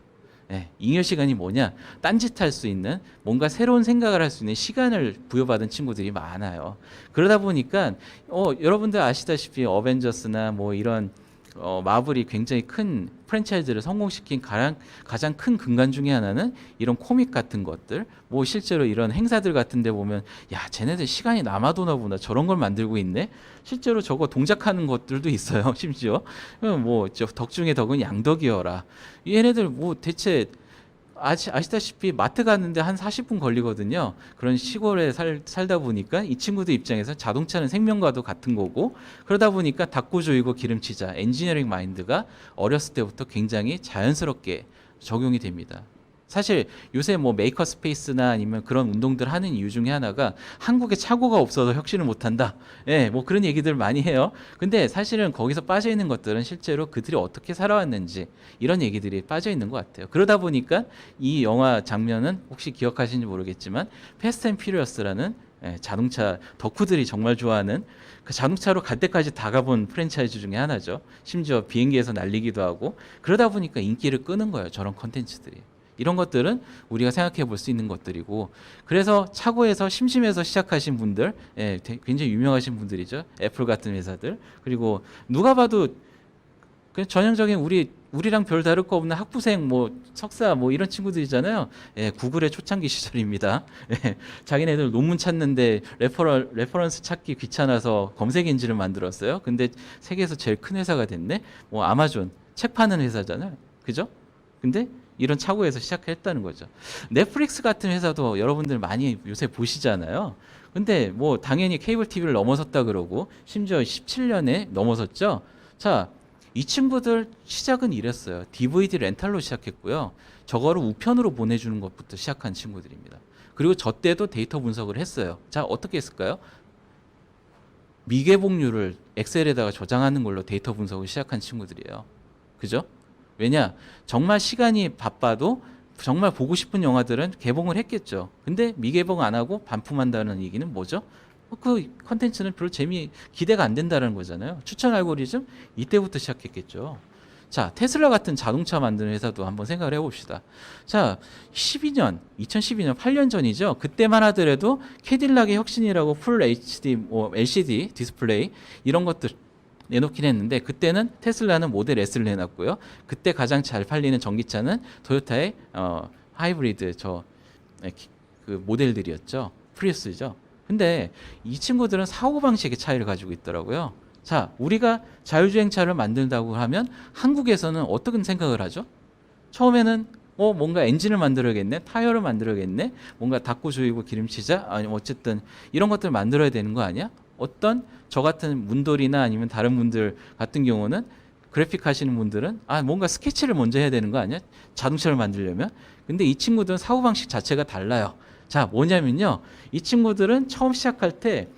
잉여 시간이 뭐냐? 딴짓할 수 있는 뭔가 새로운 생각을 할 수 있는 시간을 부여받은 친구들이 많아요. 그러다 보니까 여러분들 아시다시피 어벤져스나 뭐 이런 마블이 굉장히 큰 프랜차이즈를 성공시킨 가장 큰 근간 중에 하나는 이런 코믹 같은 것들, 뭐 실제로 이런 행사들 같은 데 보면 야 쟤네들 시간이 남아도나 보다 저런 걸 만들고 있네. 실제로 저거 동작하는 것들도 있어요. 심지어 뭐 덕 중에 덕은 양덕이어라. 얘네들 뭐 대체 아시다시피 마트 갔는데 한 40분 걸리거든요. 그런 시골에 살다 보니까 이 친구들 입장에서 자동차는 생명과도 같은 거고, 그러다 보니까 닦고 조이고 기름치자 엔지니어링 마인드가 어렸을 때부터 굉장히 자연스럽게 적용이 됩니다. 사실 요새 뭐 메이커 스페이스나 아니면 그런 운동들 하는 이유 중에 하나가 한국에 차고가 없어서 혁신을 못한다. 뭐 그런 얘기들 많이 해요. 근데 사실은 거기서 빠져 있는 것들은 실제로 그들이 어떻게 살아왔는지 이런 얘기들이 빠져 있는 것 같아요. 그러다 보니까 이 영화 장면은 혹시 기억하시는지 모르겠지만 패스트 앤 퓨리어스라는 자동차 덕후들이 정말 좋아하는 그 자동차로 갈 때까지 다 가본 프랜차이즈 중에 하나죠. 심지어 비행기에서 날리기도 하고 그러다 보니까 인기를 끄는 거예요. 저런 컨텐츠들이. 이런 것들은 우리가 생각해 볼 수 있는 것들이고, 그래서 차고에서 심심해서 시작하신 분들, 굉장히 유명하신 분들이죠. 애플 같은 회사들. 그리고 누가 봐도 그 전형적인 우리랑 별 다를 거 없는 학부생 뭐 석사 뭐 이런 친구들이잖아요. 예, 구글의 초창기 시절입니다. 예, 자기네들 논문 찾는데 레퍼런스 찾기 귀찮아서 검색 엔진을 만들었어요. 근데 세계에서 제일 큰 회사가 됐네. 뭐 아마존 책 파는 회사잖아요. 그죠? 근데 이런 착오에서 시작했다는 거죠. 넷플릭스 같은 회사도 여러분들 많이 요새 보시잖아요. 근데 뭐 당연히 케이블 TV를 넘어섰다 그러고 심지어 17년에 넘어섰죠. 자, 이 친구들 시작은 이랬어요. DVD 렌탈로 시작했고요. 저거를 우편으로 보내주는 것부터 시작한 친구들입니다. 그리고 저 때도 데이터 분석을 했어요. 자, 어떻게 했을까요? 미개봉률을 엑셀에다가 저장하는 걸로 데이터 분석을 시작한 친구들이에요. 그죠? 왜냐? 정말 시간이 바빠도 정말 보고 싶은 영화들은 개봉을 했겠죠. 근데 미개봉 안 하고 반품한다는 얘기는 뭐죠? 그 컨텐츠는 별로 기대가 안 된다는 거잖아요. 추천 알고리즘 이때부터 시작했겠죠. 자, 테슬라 같은 자동차 만드는 회사도 한번 생각을 해봅시다. 자, 2012년 8년 전이죠. 그때만 하더라도 캐딜락의 혁신이라고 풀 HD, LCD 디스플레이 이런 것들 내놓긴 했는데 그때는 테슬라는 모델 S를 내놨고요. 그때 가장 잘 팔리는 전기차는 토요타의 하이브리드 그 모델들이었죠. 프리우스죠. 근데 이 친구들은 사고방식의 차이를 가지고 있더라고요. 자, 우리가 자율주행차를 만든다고 하면 한국에서는 어떤 생각을 하죠? 처음에는 뭔가 엔진을 만들어야겠네, 타이어를 만들어야겠네, 뭔가 닦고 조이고 기름치자, 아니 어쨌든 이런 것들을 만들어야 되는 거 아니야? 어떤 저 같은 문돌이나 아니면 다른 분들 같은 경우는 그래픽 하시는 분들은 뭔가 스케치를 먼저 해야 되는 거 아니야? 자동차를 만들려면. 근데 이 친구들은 사고방식 자체가 달라요. 자, 뭐냐면요. 이 친구들은 처음 시작할 때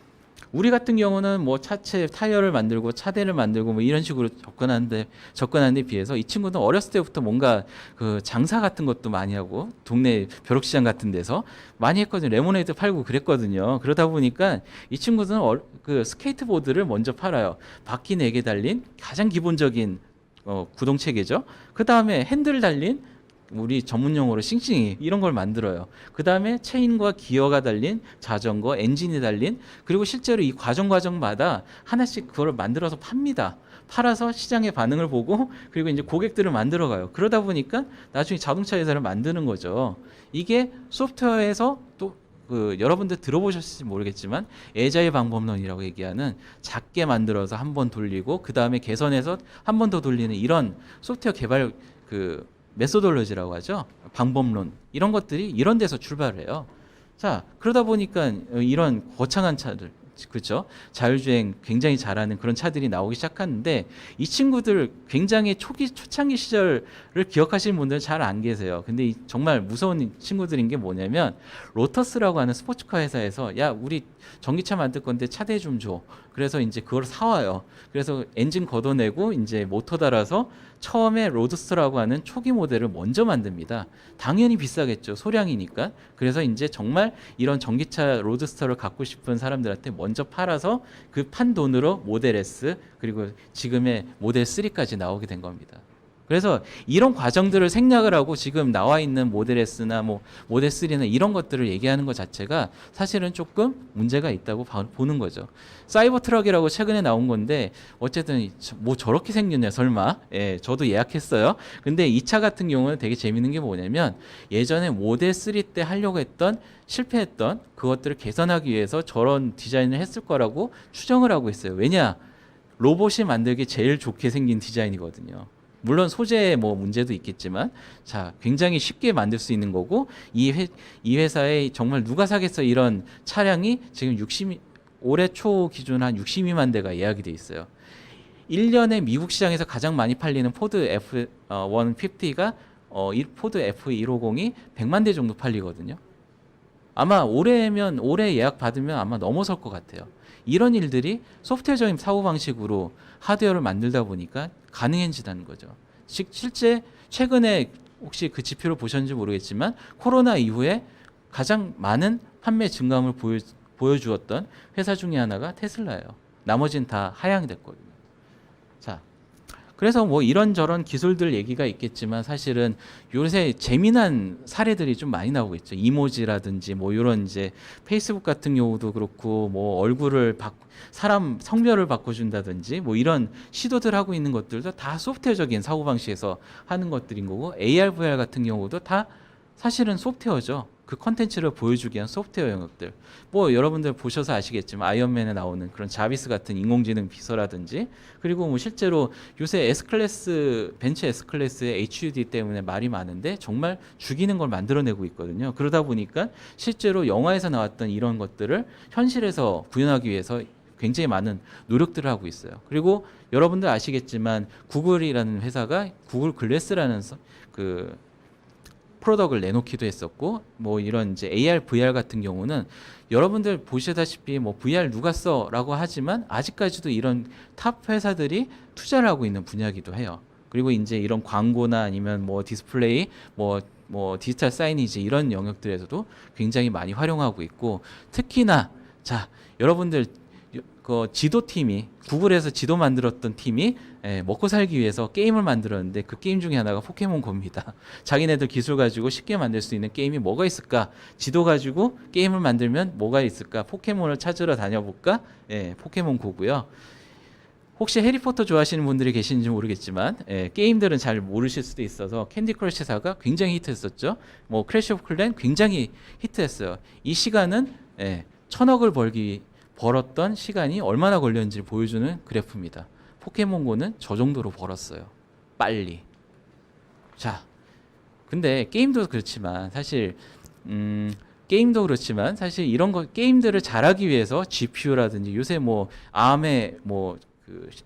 우리 같은 경우는 뭐 차체 타이어를 만들고 차대를 만들고 뭐 이런 식으로 접근하는데 비해서 이 친구는 어렸을 때부터 뭔가 그 장사 같은 것도 많이 하고 동네 벼룩시장 같은 데서 많이 했거든요. 레모네이드 팔고 그랬거든요. 그러다 보니까 이 친구들은 그 스케이트보드를 먼저 팔아요. 바퀴 4개 달린 가장 기본적인 구동 체계죠. 그 다음에 핸들 달린 우리 전문 용어로 싱싱이 이런 걸 만들어요. 그 다음에 체인과 기어가 달린 자전거, 엔진이 달린 그리고 실제로 이 과정마다 하나씩 그걸 만들어서 팝니다. 팔아서 시장의 반응을 보고 그리고 이제 고객들을 만들어가요. 그러다 보니까 나중에 자동차 회사를 만드는 거죠. 이게 소프트웨어에서 또 여러분들 들어보셨을지 모르겠지만 애자일 방법론이라고 얘기하는 작게 만들어서 한 번 돌리고 그 다음에 개선해서 한 번 더 돌리는 이런 소프트웨어 개발 메소돌로지라고 하죠. 방법론 이런 것들이 이런 데서 출발을 해요. 자, 그러다 보니까 이런 거창한 차들, 그렇죠? 자율주행 굉장히 잘하는 그런 차들이 나오기 시작하는데 이 친구들 굉장히 초창기 시절을 기억하시는 분들은 잘 안 계세요. 근데 정말 무서운 친구들인 게 뭐냐면 로터스라고 하는 스포츠카 회사에서 야, 우리 전기차 만들 건데 차대 좀 줘. 그래서 이제 그걸 사와요. 그래서 엔진 걷어내고 이제 모터 달아서 처음에 로드스터라고 하는 초기 모델을 먼저 만듭니다. 당연히 비싸겠죠. 소량이니까. 그래서 이제 정말 이런 전기차 로드스터를 갖고 싶은 사람들한테 먼저 팔아서 그 판 돈으로 모델 S 그리고 지금의 모델 3까지 나오게 된 겁니다. 그래서 이런 과정들을 생략을 하고 지금 나와 있는 모델 S나 뭐 모델 3나 이런 것들을 얘기하는 것 자체가 사실은 조금 문제가 있다고 보는 거죠. 사이버 트럭이라고 최근에 나온 건데 어쨌든 뭐 저렇게 생겼냐 설마. 예, 저도 예약했어요. 근데 이 차 같은 경우는 되게 재밌는 게 뭐냐면 예전에 모델 3 때 하려고 했던 실패했던 그것들을 개선하기 위해서 저런 디자인을 했을 거라고 추정을 하고 있어요. 왜냐? 로봇이 만들기 제일 좋게 생긴 디자인이거든요. 물론 소재에 뭐 문제도 있겠지만 자, 굉장히 쉽게 만들 수 있는 거고 이 회사에 정말 누가 사겠어 이런 차량이 지금 올해 초 기준 한 62만 대가 예약이 돼 있어요. 1년에 미국 시장에서 가장 많이 팔리는 포드 F150가 포드 F150이 100만 대 정도 팔리거든요. 아마 올해 예약 받으면 아마 넘어설 것 같아요. 이런 일들이 소프트웨어적인 사고방식으로 하드웨어를 만들다 보니까 가능해진다는 거죠. 실제 최근에 혹시 그 지표를 보셨는지 모르겠지만 코로나 이후에 가장 많은 판매 증감을 보여주었던 회사 중에 하나가 테슬라예요. 나머지는 다 하향됐거든요. 자, 그래서 뭐 이런저런 기술들 얘기가 있겠지만 사실은 요새 재미난 사례들이 좀 많이 나오고 있죠. 이모지라든지 뭐 이런 이제 페이스북 같은 경우도 그렇고 뭐 사람 성별을 바꿔준다든지 뭐 이런 시도들 하고 있는 것들도 다 소프트웨어적인 사고방식에서 하는 것들인 거고 AR, VR 같은 경우도 다 사실은 소프트웨어죠. 그 컨텐츠를 보여주기 위한 소프트웨어 영역들. 뭐 여러분들 보셔서 아시겠지만 아이언맨에 나오는 그런 자비스 같은 인공지능 비서라든지 그리고 뭐 실제로 요새 S클래스 벤츠 S클래스의 HUD 때문에 말이 많은데 정말 죽이는 걸 만들어내고 있거든요. 그러다 보니까 실제로 영화에서 나왔던 이런 것들을 현실에서 구현하기 위해서 굉장히 많은 노력들을 하고 있어요. 그리고 여러분들 아시겠지만 구글이라는 회사가 구글 글래스라는 그 프로덕트를 내놓기도 했었고 뭐 이런 이제 AR, VR 같은 경우는 여러분들 보시다시피 뭐 VR 누가 써라고 하지만 아직까지도 이런 탑 회사들이 투자를 하고 있는 분야이기도 해요. 그리고 이제 이런 광고나 아니면 뭐 디스플레이 뭐 디지털 사이니지 이런 영역들에서도 굉장히 많이 활용하고 있고 특히나 자 여러분들 그 지도팀이 구글에서 지도 만들었던 팀이 먹고 살기 위해서 게임을 만들었는데 그 게임 중에 하나가 포켓몬고입니다. 자기네들 기술 가지고 쉽게 만들 수 있는 게임이 뭐가 있을까? 지도 가지고 게임을 만들면 뭐가 있을까? 포켓몬을 찾으러 다녀볼까? 포켓몬고고요. 혹시 해리포터 좋아하시는 분들이 계시는지 모르겠지만 게임들은 잘 모르실 수도 있어서 캔디 크러쉬사가 굉장히 히트했었죠. 뭐 크래시 오브 클랜 굉장히 히트했어요. 이 시간은 1,000억을 벌었던 시간이 얼마나 걸렸는지 보여주는 그래프입니다. 포켓몬고는 저 정도로 벌었어요. 빨리. 자, 근데 게임도 그렇지만 사실 이런 게임들을 잘하기 위해서 GPU라든지 요새 뭐 ARM의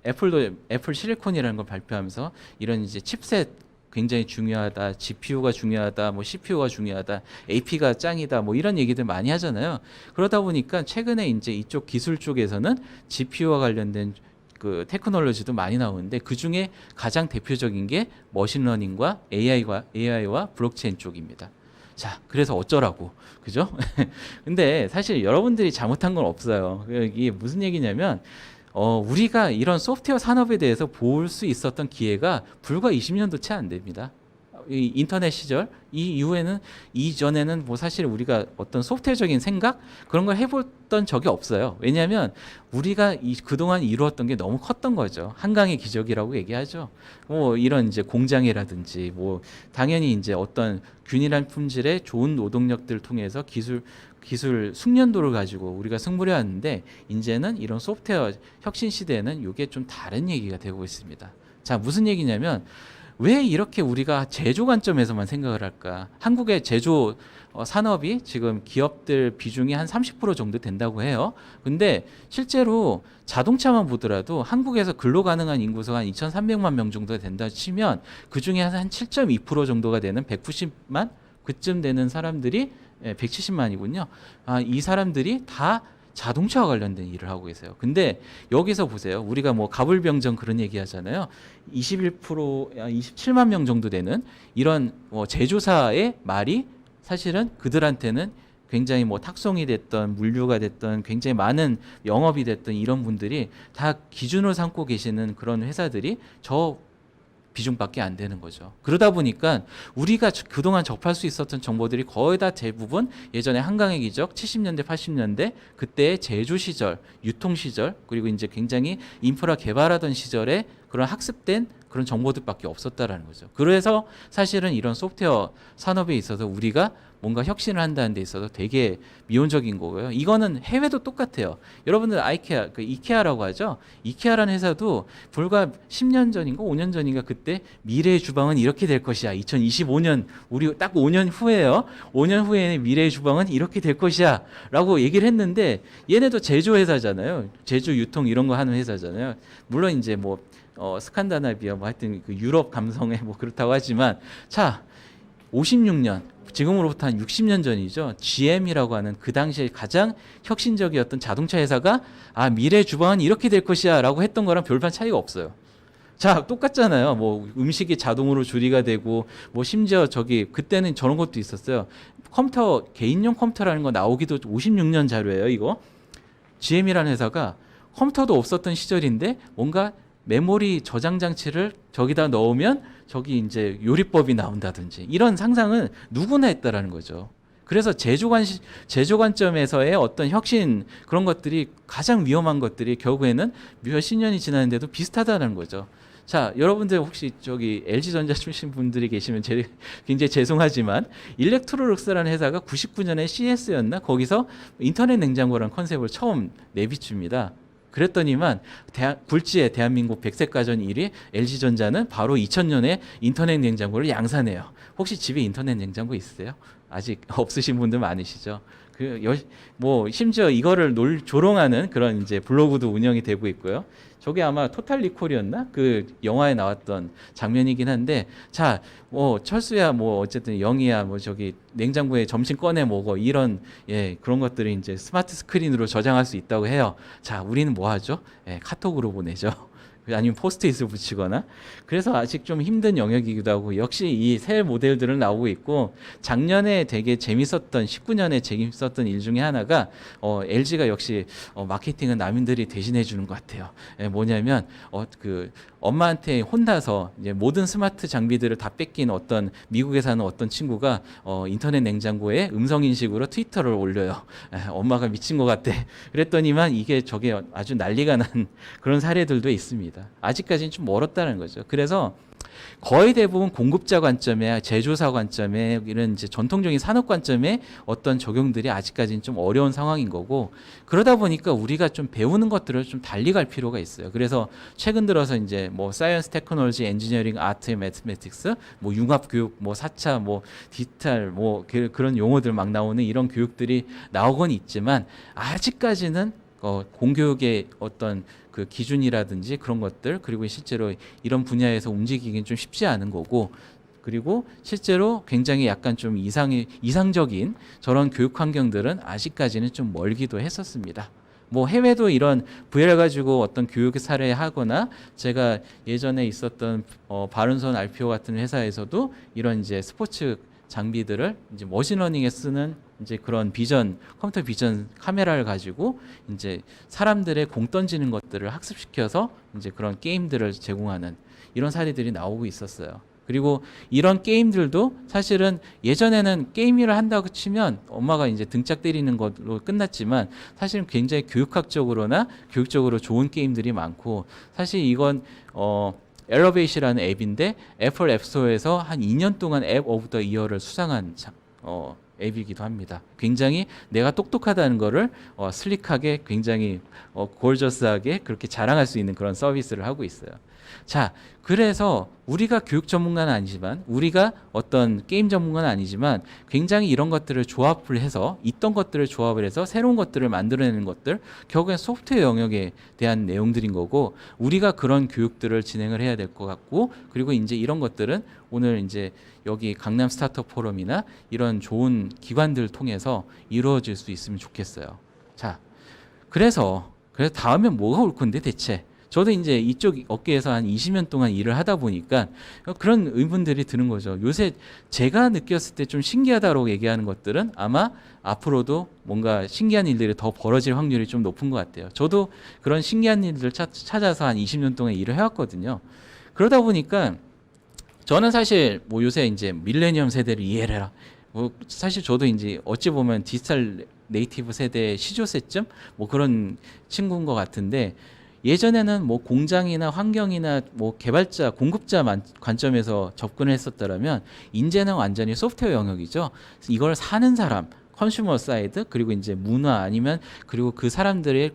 애플 실리콘이라는 걸 발표하면서 이런 이제 칩셋 굉장히 중요하다, GPU가 중요하다, 뭐 CPU가 중요하다, AP가 짱이다, 뭐 이런 얘기들 많이 하잖아요. 그러다 보니까 최근에 이제 이쪽 기술 쪽에서는 GPU와 관련된 그 테크놀로지도 많이 나오는데 그 중에 가장 대표적인 게 머신러닝과 AI와 블록체인 쪽입니다. 자, 그래서 어쩌라고, 그죠? 근데 사실 여러분들이 잘못한 건 없어요. 이게 무슨 얘기냐면. 우리가 이런 소프트웨어 산업에 대해서 볼 수 있었던 기회가 불과 20년도 채 안 됩니다. 이 인터넷 시절 이전에는 뭐 사실 우리가 어떤 소프트웨어적인 생각 그런 걸 해봤던 적이 없어요. 왜냐하면 우리가 그동안 이루었던 게 너무 컸던 거죠. 한강의 기적이라고 얘기하죠. 뭐 이런 이제 공장이라든지 뭐 당연히 이제 어떤 균일한 품질의 좋은 노동력들을 통해서 기술 숙련도를 가지고 우리가 승부를 하는데 이제는 이런 소프트웨어 혁신 시대에는 이게 좀 다른 얘기가 되고 있습니다. 자, 무슨 얘기냐면 왜 이렇게 우리가 제조 관점에서만 생각을 할까? 한국의 제조 산업이 지금 기업들 비중이 한 30% 정도 된다고 해요. 근데 실제로 자동차만 보더라도 한국에서 근로 가능한 인구수가 한 2,300만 명 정도 된다 치면 그중에 한 7.2% 정도가 되는 190만 그쯤 되는 사람들이 170만이군요. 이 사람들이 다 자동차와 관련된 일을 하고 계세요. 근데 여기서 보세요. 우리가 뭐 가불병정 그런 얘기 하잖아요. 27만 명 정도 되는 이런 제조사의 말이 사실은 그들한테는 굉장히 뭐 탁송이 됐던 물류가 됐던 굉장히 많은 영업이 됐던 이런 분들이 다 기준으로 삼고 계시는 그런 회사들이 저 비중밖에 안 되는 거죠. 그러다 보니까 우리가 그동안 접할 수 있었던 정보들이 거의 다 대부분 예전에 한강의 기적 70년대 80년대 그때의 제조 시절, 유통 시절 그리고 이제 굉장히 인프라 개발하던 시절에 그런 학습된 그런 정보들밖에 없었다라는 거죠. 그래서 사실은 이런 소프트웨어 산업에 있어서 우리가 뭔가 혁신을 한다는 데 있어서 되게 미온적인 거고요. 이거는 해외도 똑같아요. 여러분들 이케아라고 하죠. 이케아라는 회사도 불과 10년 전인가 5년 전인가 그때 미래의 주방은 이렇게 될 것이야. 2025년 우리 딱 5년 후에요. 5년 후에 미래의 주방은 이렇게 될 것이야 라고 얘기를 했는데 얘네도 제조 회사잖아요. 제조 유통 이런 거 하는 회사잖아요. 물론 이제 뭐 스칸다나비아 뭐 하여튼 그 유럽 감성에 뭐 그렇다고 하지만 자 56년 지금으로부터 한 60년 전이죠. GM이라고 하는 그 당시에 가장 혁신적이었던 자동차 회사가 미래 주방은 이렇게 될 것이야 라고 했던 거랑 별반 차이가 없어요. 자, 똑같잖아요. 뭐 음식이 자동으로 조리가 되고 뭐 심지어 그때는 저런 것도 있었어요. 컴퓨터 개인용 컴퓨터라는 거 나오기도 56년 자료예요, 이거. GM이라는 회사가 컴퓨터도 없었던 시절인데 뭔가 메모리 저장 장치를 저기다 넣으면 저기 이제 요리법이 나온다든지 이런 상상은 누구나 했다라는 거죠. 그래서 제조 관점에서의 어떤 혁신 그런 것들이 가장 위험한 것들이 결국에는 몇십 년이 지났는데도 비슷하다는 거죠. 자, 여러분들 혹시 저기 LG전자 출신 분들이 계시면 굉장히 죄송하지만 일렉트로룩스라는 회사가 99년에 CS였나 거기서 인터넷 냉장고라는 컨셉을 처음 내비춥니다. 그랬더니만 굴지의 대한민국 100세 가전 1위 LG전자는 바로 2000년에 인터넷 냉장고를 양산해요. 혹시 집에 인터넷 냉장고 있으세요? 아직 없으신 분들 많으시죠? 뭐 심지어 이거를 조롱하는 그런 이제 블로그도 운영이 되고 있고요. 저게 아마 토탈 리콜이었나? 그 영화에 나왔던 장면이긴 한데, 자, 뭐 철수야, 뭐 어쨌든 영희야, 뭐 저기 냉장고에 점심 꺼내 먹어 이런 그런 것들이 이제 스마트 스크린으로 저장할 수 있다고 해요. 자, 우리는 뭐 하죠? 카톡으로 보내죠. 아니면 포스트잇을 붙이거나. 그래서 아직 좀 힘든 영역이기도 하고, 역시 이 새 모델들은 나오고 있고, 작년에 되게 재밌었던 19년에 재밌었던 일 중에 하나가 LG가 역시 마케팅은 남인들이 대신해 주는 것 같아요. 뭐냐면 그 엄마한테 혼나서 이제 모든 스마트 장비들을 다 뺏긴 어떤 미국에 사는 어떤 친구가 인터넷 냉장고에 음성 인식으로 트위터를 올려요. 엄마가 미친 것 같대. 그랬더니만 저게 아주 난리가 난 그런 사례들도 있습니다. 아직까지는 좀 멀었다는 거죠. 그래서 거의 대부분 공급자 관점에, 제조사 관점에, 이런 이제 전통적인 산업 관점에 어떤 적용들이 아직까지는 좀 어려운 상황인 거고, 그러다 보니까 우리가 좀 배우는 것들을 좀 달리 갈 필요가 있어요. 그래서 최근 들어서 이제 뭐 사이언스, 테크놀로지, 엔지니어링, 아트, 매스매틱스, 뭐 융합 교육, 뭐 4차, 뭐 디지털, 뭐 그런 용어들 막 나오는 이런 교육들이 나오곤 있지만, 아직까지는 공교육의 어떤 그 기준이라든지 그런 것들, 그리고 실제로 이런 분야에서 움직이긴 좀 쉽지 않은 거고, 그리고 실제로 굉장히 약간 좀 이상적인 저런 교육 환경들은 아직까지는 좀 멀기도 했었습니다. 뭐 해외도 이런 VR 가지고 어떤 교육 사례 하거나, 제가 예전에 있었던 바른손 RPO 같은 회사에서도 이런 이제 스포츠 장비들을 이제 머신러닝에 쓰는 이제 그런 컴퓨터 비전 카메라를 가지고 이제 사람들의 공 던지는 것들을 학습시켜서 이제 그런 게임들을 제공하는 이런 사례들이 나오고 있었어요. 그리고 이런 게임들도 사실은 예전에는 게임을 한다고 치면 엄마가 이제 등짝 때리는 걸로 끝났지만, 사실은 굉장히 교육학적으로나 교육적으로 좋은 게임들이 많고, 사실 이건 엘러베이시라는 앱인데 애플 앱스토어에서 한 2년 동안 앱 오브 더 이어를 수상한 앱이기도 합니다. 굉장히 내가 똑똑하다는 거를 슬릭하게, 굉장히 골저스하게 그렇게 자랑할 수 있는 그런 서비스를 하고 있어요. 자, 그래서 우리가 교육 전문가는 아니지만, 우리가 어떤 게임 전문가는 아니지만, 굉장히 이런 것들을 조합을 해서, 있던 것들을 조합을 해서 새로운 것들을 만들어내는 것들, 결국엔 소프트웨어 영역에 대한 내용들인 거고, 우리가 그런 교육들을 진행을 해야 될 것 같고, 그리고 이제 이런 것들은 오늘 이제 여기 강남 스타트업 포럼이나 이런 좋은 기관들을 통해서 이루어질 수 있으면 좋겠어요. 자, 그래서 다음에 뭐가 올 건데 대체? 저도 이제 이쪽 업계에서 한 20년 동안 일을 하다 보니까 그런 의문들이 드는 거죠. 요새 제가 느꼈을 때 좀 신기하다고 얘기하는 것들은 아마 앞으로도 뭔가 신기한 일들이 더 벌어질 확률이 좀 높은 것 같아요. 저도 그런 신기한 일들을 찾아서 한 20년 동안 일을 해왔거든요. 그러다 보니까 저는 사실 뭐 요새 이제 밀레니엄 세대를 이해해라. 뭐 사실 저도 이제 어찌 보면 디지털 네이티브 세대의 시조세쯤 뭐 그런 친구인 것 같은데, 예전에는 뭐 공장이나 환경이나 뭐 개발자, 공급자 관점에서 접근을 했었더라면, 이제는 완전히 소프트웨어 영역이죠. 이걸 사는 사람, 컨슈머 사이드, 그리고 이제 문화, 아니면 그리고 그 사람들의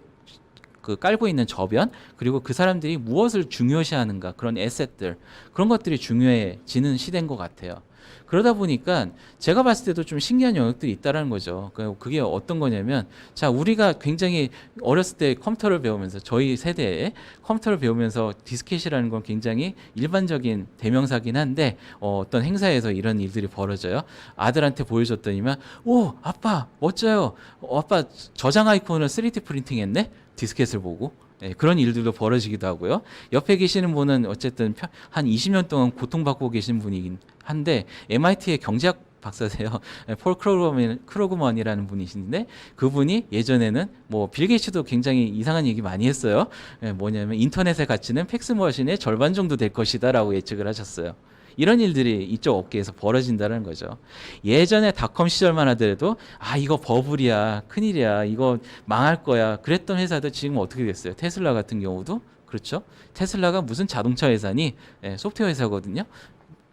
그 깔고 있는 저변, 그리고 그 사람들이 무엇을 중요시하는가, 그런 에셋들, 그런 것들이 중요해지는 시대인 것 같아요. 그러다 보니까 제가 봤을 때도 좀 신기한 영역들이 있다라는 거죠. 그게 어떤 거냐면, 자, 우리가 굉장히 어렸을 때 컴퓨터를 배우면서, 저희 세대에 컴퓨터를 배우면서 디스켓이라는 건 굉장히 일반적인 대명사긴 한데, 어떤 행사에서 이런 일들이 벌어져요. 아들한테 보여줬더니만, 오, 아빠 멋져요. 아빠 저장 아이콘을 3D 프린팅했네. 디스켓을 보고. 그런 일들도 벌어지기도 하고요. 옆에 계시는 분은 어쨌든 한 20년 동안 고통받고 계신 분이긴 한데, MIT의 경제학 박사세요. 폴 크로그먼이라는 분이신데 그분이 예전에는 뭐 빌 게이츠도 굉장히 이상한 얘기 많이 했어요. 뭐냐면 인터넷의 가치는 팩스머신의 절반 정도 될 것이다라고 예측을 하셨어요. 이런 일들이 이쪽 업계에서 벌어진다는 거죠. 예전에 닷컴 시절만 하더라도 이거 버블이야, 큰일이야, 이거 망할 거야 그랬던 회사도 지금 어떻게 됐어요? 테슬라 같은 경우도 그렇죠. 테슬라가 무슨 자동차 회사니? 소프트웨어 회사거든요.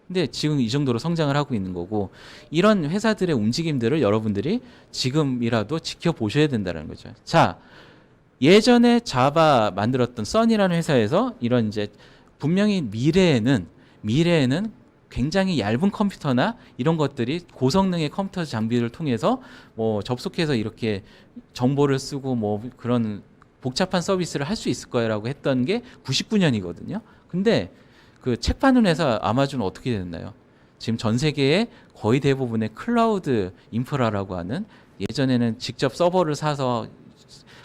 근데 지금 이 정도로 성장을 하고 있는 거고 이런 회사들의 움직임들을 여러분들이 지금이라도 지켜보셔야 된다는 거죠. 자, 예전에 자바 만들었던 써니라는 회사에서 이런 이제 분명히 미래에는 굉장히 얇은 컴퓨터나 이런 것들이 고성능의 컴퓨터 장비를 통해서 뭐 접속해서 이렇게 정보를 쓰고 뭐 그런 복잡한 서비스를 할 수 있을 거라고 했던 게 99년이거든요. 근데 그 책 파는 회사 아마존은 어떻게 됐나요? 지금 전 세계의 거의 대부분의 클라우드 인프라라고 하는 예전에는 직접 서버를 사서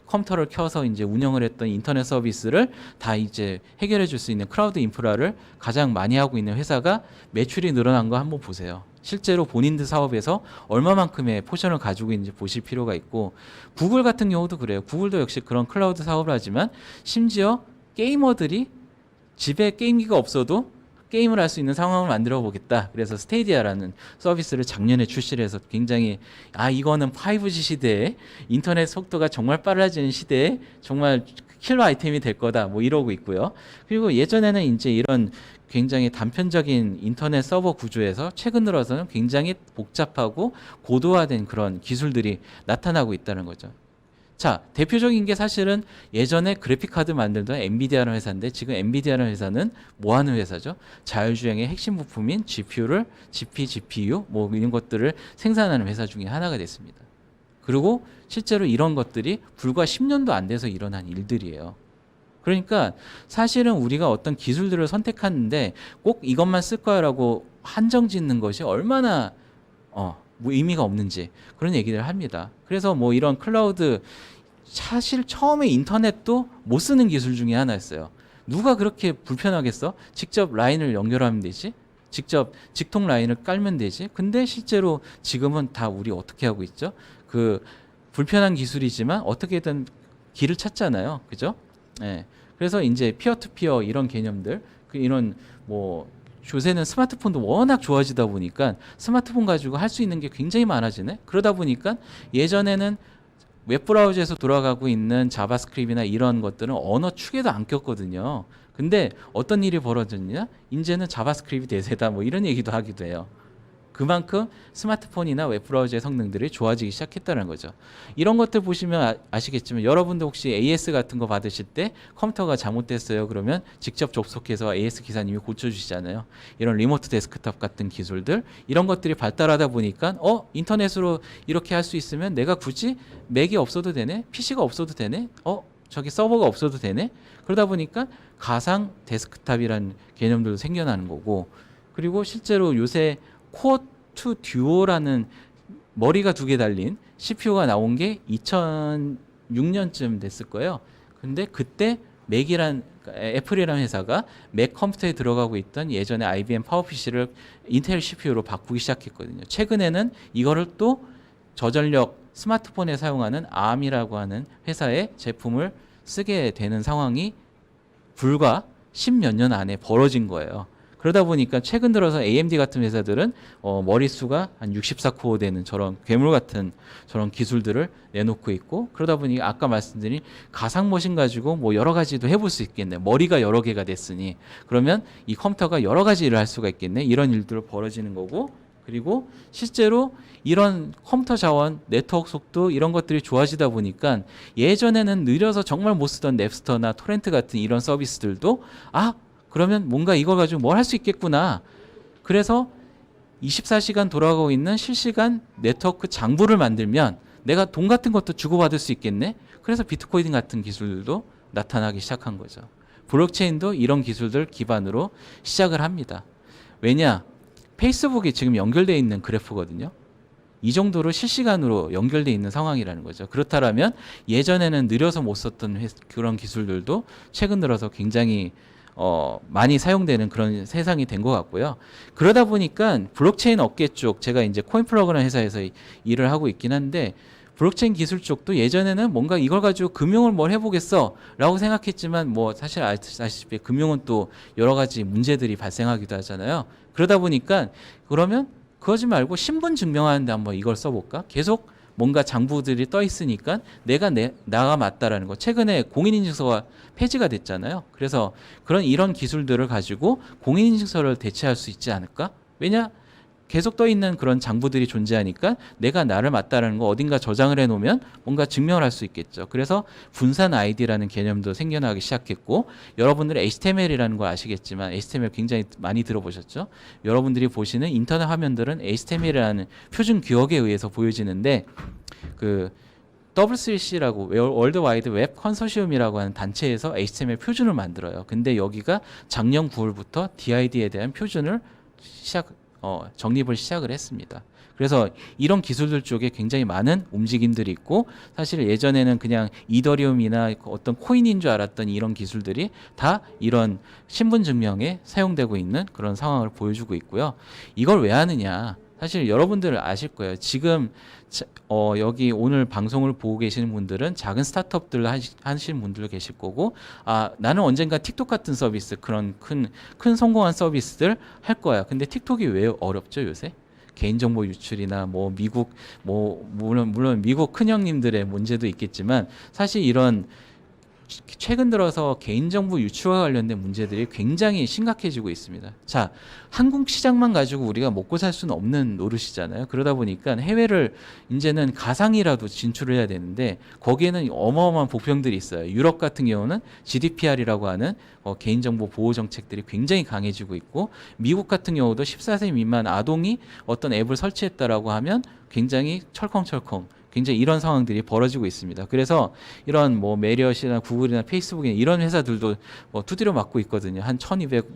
컴퓨터를 켜서 이제 운영을 했던 인터넷 서비스를 다 이제 해결해 줄 수 있는 클라우드 인프라를 가장 많이 하고 있는 회사가 매출이 늘어난 거 한번 보세요. 실제로 본인들 사업에서 얼마만큼의 포션을 가지고 있는지 보실 필요가 있고 구글 같은 경우도 그래요. 구글도 역시 그런 클라우드 사업을 하지만 심지어 게이머들이 집에 게임기가 없어도 게임을 할 수 있는 상황을 만들어 보겠다. 그래서 스테이디아라는 서비스를 작년에 출시를 해서 굉장히 이거는 5G 시대에 인터넷 속도가 정말 빨라지는 시대에 정말 킬러 아이템이 될 거다. 뭐 이러고 있고요. 그리고 예전에는 이제 이런 굉장히 단편적인 인터넷 서버 구조에서 최근 들어서는 굉장히 복잡하고 고도화된 그런 기술들이 나타나고 있다는 거죠. 자, 대표적인 게 사실은 예전에 그래픽카드 만들던 엔비디아라는 회사인데 지금 엔비디아라는 회사는 뭐 하는 회사죠? 자율주행의 핵심 부품인 GPU 뭐 이런 것들을 생산하는 회사 중에 하나가 됐습니다. 그리고 실제로 이런 것들이 불과 10년도 안 돼서 일어난 일들이에요. 그러니까 사실은 우리가 어떤 기술들을 선택하는데 꼭 이것만 쓸 거야라고 한정 짓는 것이 얼마나 뭐 의미가 없는지 그런 얘기를 합니다. 그래서 뭐 이런 클라우드 사실 처음에 인터넷도 못 쓰는 기술 중에 하나였어요. 누가 그렇게 불편하겠어? 직접 라인을 연결하면 되지. 직접 직통 라인을 깔면 되지. 근데 실제로 지금은 다 우리 어떻게 하고 있죠? 그 불편한 기술이지만 어떻게든 길을 찾잖아요. 그죠? 예. 그래서 이제 피어 투 피어 이런 개념들, 이런 뭐 요새는 스마트폰도 워낙 좋아지다 보니까 스마트폰 가지고 할 수 있는 게 굉장히 많아지네. 그러다 보니까 예전에는 웹브라우저에서 돌아가고 있는 자바스크립트나 이런 것들은 언어 축에도 안 꼈거든요. 근데 어떤 일이 벌어졌냐? 이제는 자바스크립트 대세다 뭐 이런 얘기도 하기도 해요. 그만큼 스마트폰이나 웹브라우저의 성능들이 좋아지기 시작했다는 거죠. 이런 것들 보시면 아시겠지만 여러분도 혹시 AS 같은 거 받으실 때 컴퓨터가 잘못됐어요. 그러면 직접 접속해서 AS 기사님이 고쳐주시잖아요. 이런 리모트 데스크톱 같은 기술들 이런 것들이 발달하다 보니까 인터넷으로 이렇게 할 수 있으면 내가 굳이 맥이 없어도 되네? PC가 없어도 되네? 저기 서버가 없어도 되네? 그러다 보니까 가상 데스크탑이라는 개념들도 생겨나는 거고 그리고 실제로 요새 코어 투 듀오라는 머리가 2개 달린 CPU가 나온 게 2006년쯤 됐을 거예요. 근데 그때 애플이라는 회사가 맥 컴퓨터에 들어가고 있던 예전에 IBM 파워 PC를 인텔 CPU로 바꾸기 시작했거든요. 최근에는 이거를 또 저전력 스마트폰에 사용하는 ARM이라고 하는 회사의 제품을 쓰게 되는 상황이 불과 10몇 년 안에 벌어진 거예요. 그러다 보니까 최근 들어서 AMD 같은 회사들은 머릿수가 한 64코어 되는 저런 괴물 같은 저런 기술들을 내놓고 있고 그러다 보니 아까 말씀드린 가상머신 가지고 뭐 여러 가지도 해볼 수 있겠네. 머리가 여러 개가 됐으니 그러면 이 컴퓨터가 여러 가지 일을 할 수가 있겠네. 이런 일들이 벌어지는 거고 그리고 실제로 이런 컴퓨터 자원, 네트워크 속도 이런 것들이 좋아지다 보니까 예전에는 느려서 정말 못 쓰던 냅스터나 토렌트 같은 이런 서비스들도 그러면 뭔가 이걸 가지고 뭘 할 수 있겠구나. 그래서 24시간 돌아가고 있는 실시간 네트워크 장부를 만들면 내가 돈 같은 것도 주고받을 수 있겠네. 그래서 비트코인 같은 기술도 나타나기 시작한 거죠. 블록체인도 이런 기술들 기반으로 시작을 합니다. 왜냐? 페이스북이 지금 연결되어 있는 그래프거든요. 이 정도로 실시간으로 연결되어 있는 상황이라는 거죠. 그렇다면 예전에는 느려서 못 썼던 그런 기술들도 최근 들어서 굉장히 많이 사용되는 그런 세상이 된 것 같고요. 그러다 보니까 블록체인 업계 쪽 제가 이제 코인플러그라는 회사에서 일을 하고 있긴 한데 블록체인 기술 쪽도 예전에는 뭔가 이걸 가지고 금융을 뭘 해보겠어라고 생각했지만 뭐 사실 아시다시피 금융은 또 여러 가지 문제들이 발생하기도 하잖아요. 그러다 보니까 그러면 그러지 말고 신분 증명하는데 한번 이걸 써볼까? 계속 뭔가 장부들이 떠 있으니까 나가 맞다라는 거. 최근에 공인인증서가 폐지가 됐잖아요. 그래서 이런 기술들을 가지고 공인인증서를 대체할 수 있지 않을까? 왜냐? 계속 떠 있는 그런 장부들이 존재하니까 내가 나를 맞다라는 거 어딘가 저장을 해놓으면 뭔가 증명을 할 수 있겠죠. 그래서 분산 아이디라는 개념도 생겨나기 시작했고, 여러분들은 HTML이라는 걸 아시겠지만 HTML 굉장히 많이 들어보셨죠? 여러분들이 보시는 인터넷 화면들은 HTML이라는 표준 규격에 의해서 보여지는데 그 W3C라고 월드 와이드 웹 컨소시엄이라고 하는 단체에서 HTML 표준을 만들어요. 근데 여기가 작년 9월부터 DID에 대한 표준을 정립을 시작을 했습니다. 그래서 이런 기술들 쪽에 굉장히 많은 움직임들이 있고, 사실 예전에는 그냥 이더리움이나 어떤 코인인 줄 알았던 이런 기술들이 다 이런 신분 증명에 사용되고 있는 그런 상황을 보여주고 있고요. 이걸 왜 하느냐? 사실 여러분들 아실 거예요. 지금 여기 오늘 방송을 보고 계시는 분들은 작은 스타트업들 하시는 분들 계실 거고, 나는 언젠가 틱톡 같은 서비스, 그런 큰 성공한 서비스들 할 거야. 근데 틱톡이 왜 어렵죠, 요새? 개인정보 유출이나 뭐 미국 물론 미국 큰형님들의 문제도 있겠지만, 사실 이런 최근 들어서 개인정보 유출과 관련된 문제들이 굉장히 심각해지고 있습니다. 자, 한국 시장만 가지고 우리가 먹고 살 수는 없는 노릇이잖아요. 그러다 보니까 해외를 이제는 가상이라도 진출을 해야 되는데, 거기에는 어마어마한 복병들이 있어요. 유럽 같은 경우는 GDPR이라고 하는 개인정보 보호 정책들이 굉장히 강해지고 있고, 미국 같은 경우도 14세 미만 아동이 어떤 앱을 설치했다라고 하면 굉장히 철컹철컹 굉장히 이런 상황들이 벌어지고 있습니다. 그래서 이런 뭐 메리엇이나 구글이나 페이스북이나 이런 회사들도 두드려 맞고 있거든요. 한 1200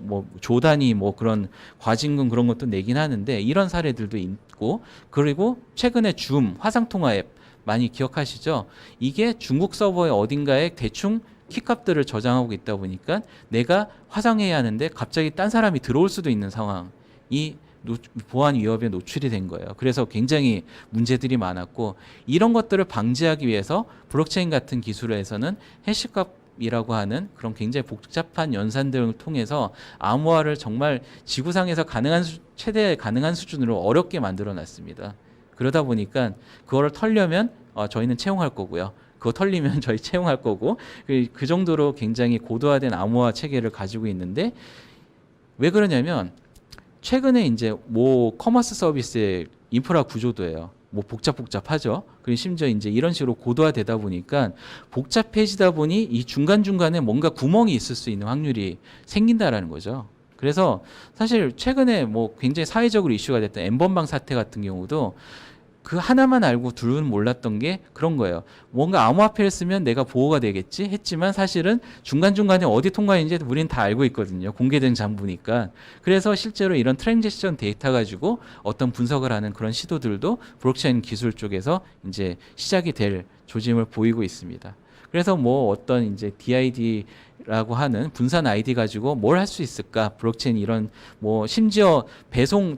조 단위 그런 과징금 그런 것도 내긴 하는데, 이런 사례들도 있고, 그리고 최근에 줌 화상통화 앱 많이 기억하시죠? 이게 중국 서버에 어딘가에 대충 키값들을 저장하고 있다 보니까 내가 화상해야 하는데 갑자기 딴 사람이 들어올 수도 있는 상황이 보안 위협에 노출이 된 거예요. 그래서 굉장히 문제들이 많았고, 이런 것들을 방지하기 위해서 블록체인 같은 기술에서는 해시값이라고 하는 그런 굉장히 복잡한 연산들을 통해서 암호화를 정말 지구상에서 최대 가능한 수준으로 어렵게 만들어 놨습니다. 그러다 보니까 그거를 털려면 저희는 채용할 거고요. 그거 털리면 저희 채용할 거고, 그 정도로 굉장히 고도화된 암호화 체계를 가지고 있는데, 왜 그러냐면 최근에 이제 커머스 서비스의 인프라 구조도예요. 복잡하죠. 그리고 심지어 이제 이런 식으로 고도화되다 보니까 복잡해지다 보니 이 중간중간에 뭔가 구멍이 있을 수 있는 확률이 생긴다라는 거죠. 그래서 사실 최근에 굉장히 사회적으로 이슈가 됐던 N번방 사태 같은 경우도 그 하나만 알고 둘은 몰랐던 게 그런 거예요. 뭔가 암호화폐를 쓰면 내가 보호가 되겠지 했지만, 사실은 중간중간에 어디 통과했는지 우리는 다 알고 있거든요. 공개된 장부니까. 그래서 실제로 이런 트랜지션 데이터 가지고 어떤 분석을 하는 그런 시도들도 블록체인 기술 쪽에서 이제 시작이 될 조짐을 보이고 있습니다. 그래서 어떤 이제 DID라고 하는 분산 아이디 가지고 뭘 할 수 있을까? 블록체인 이런 심지어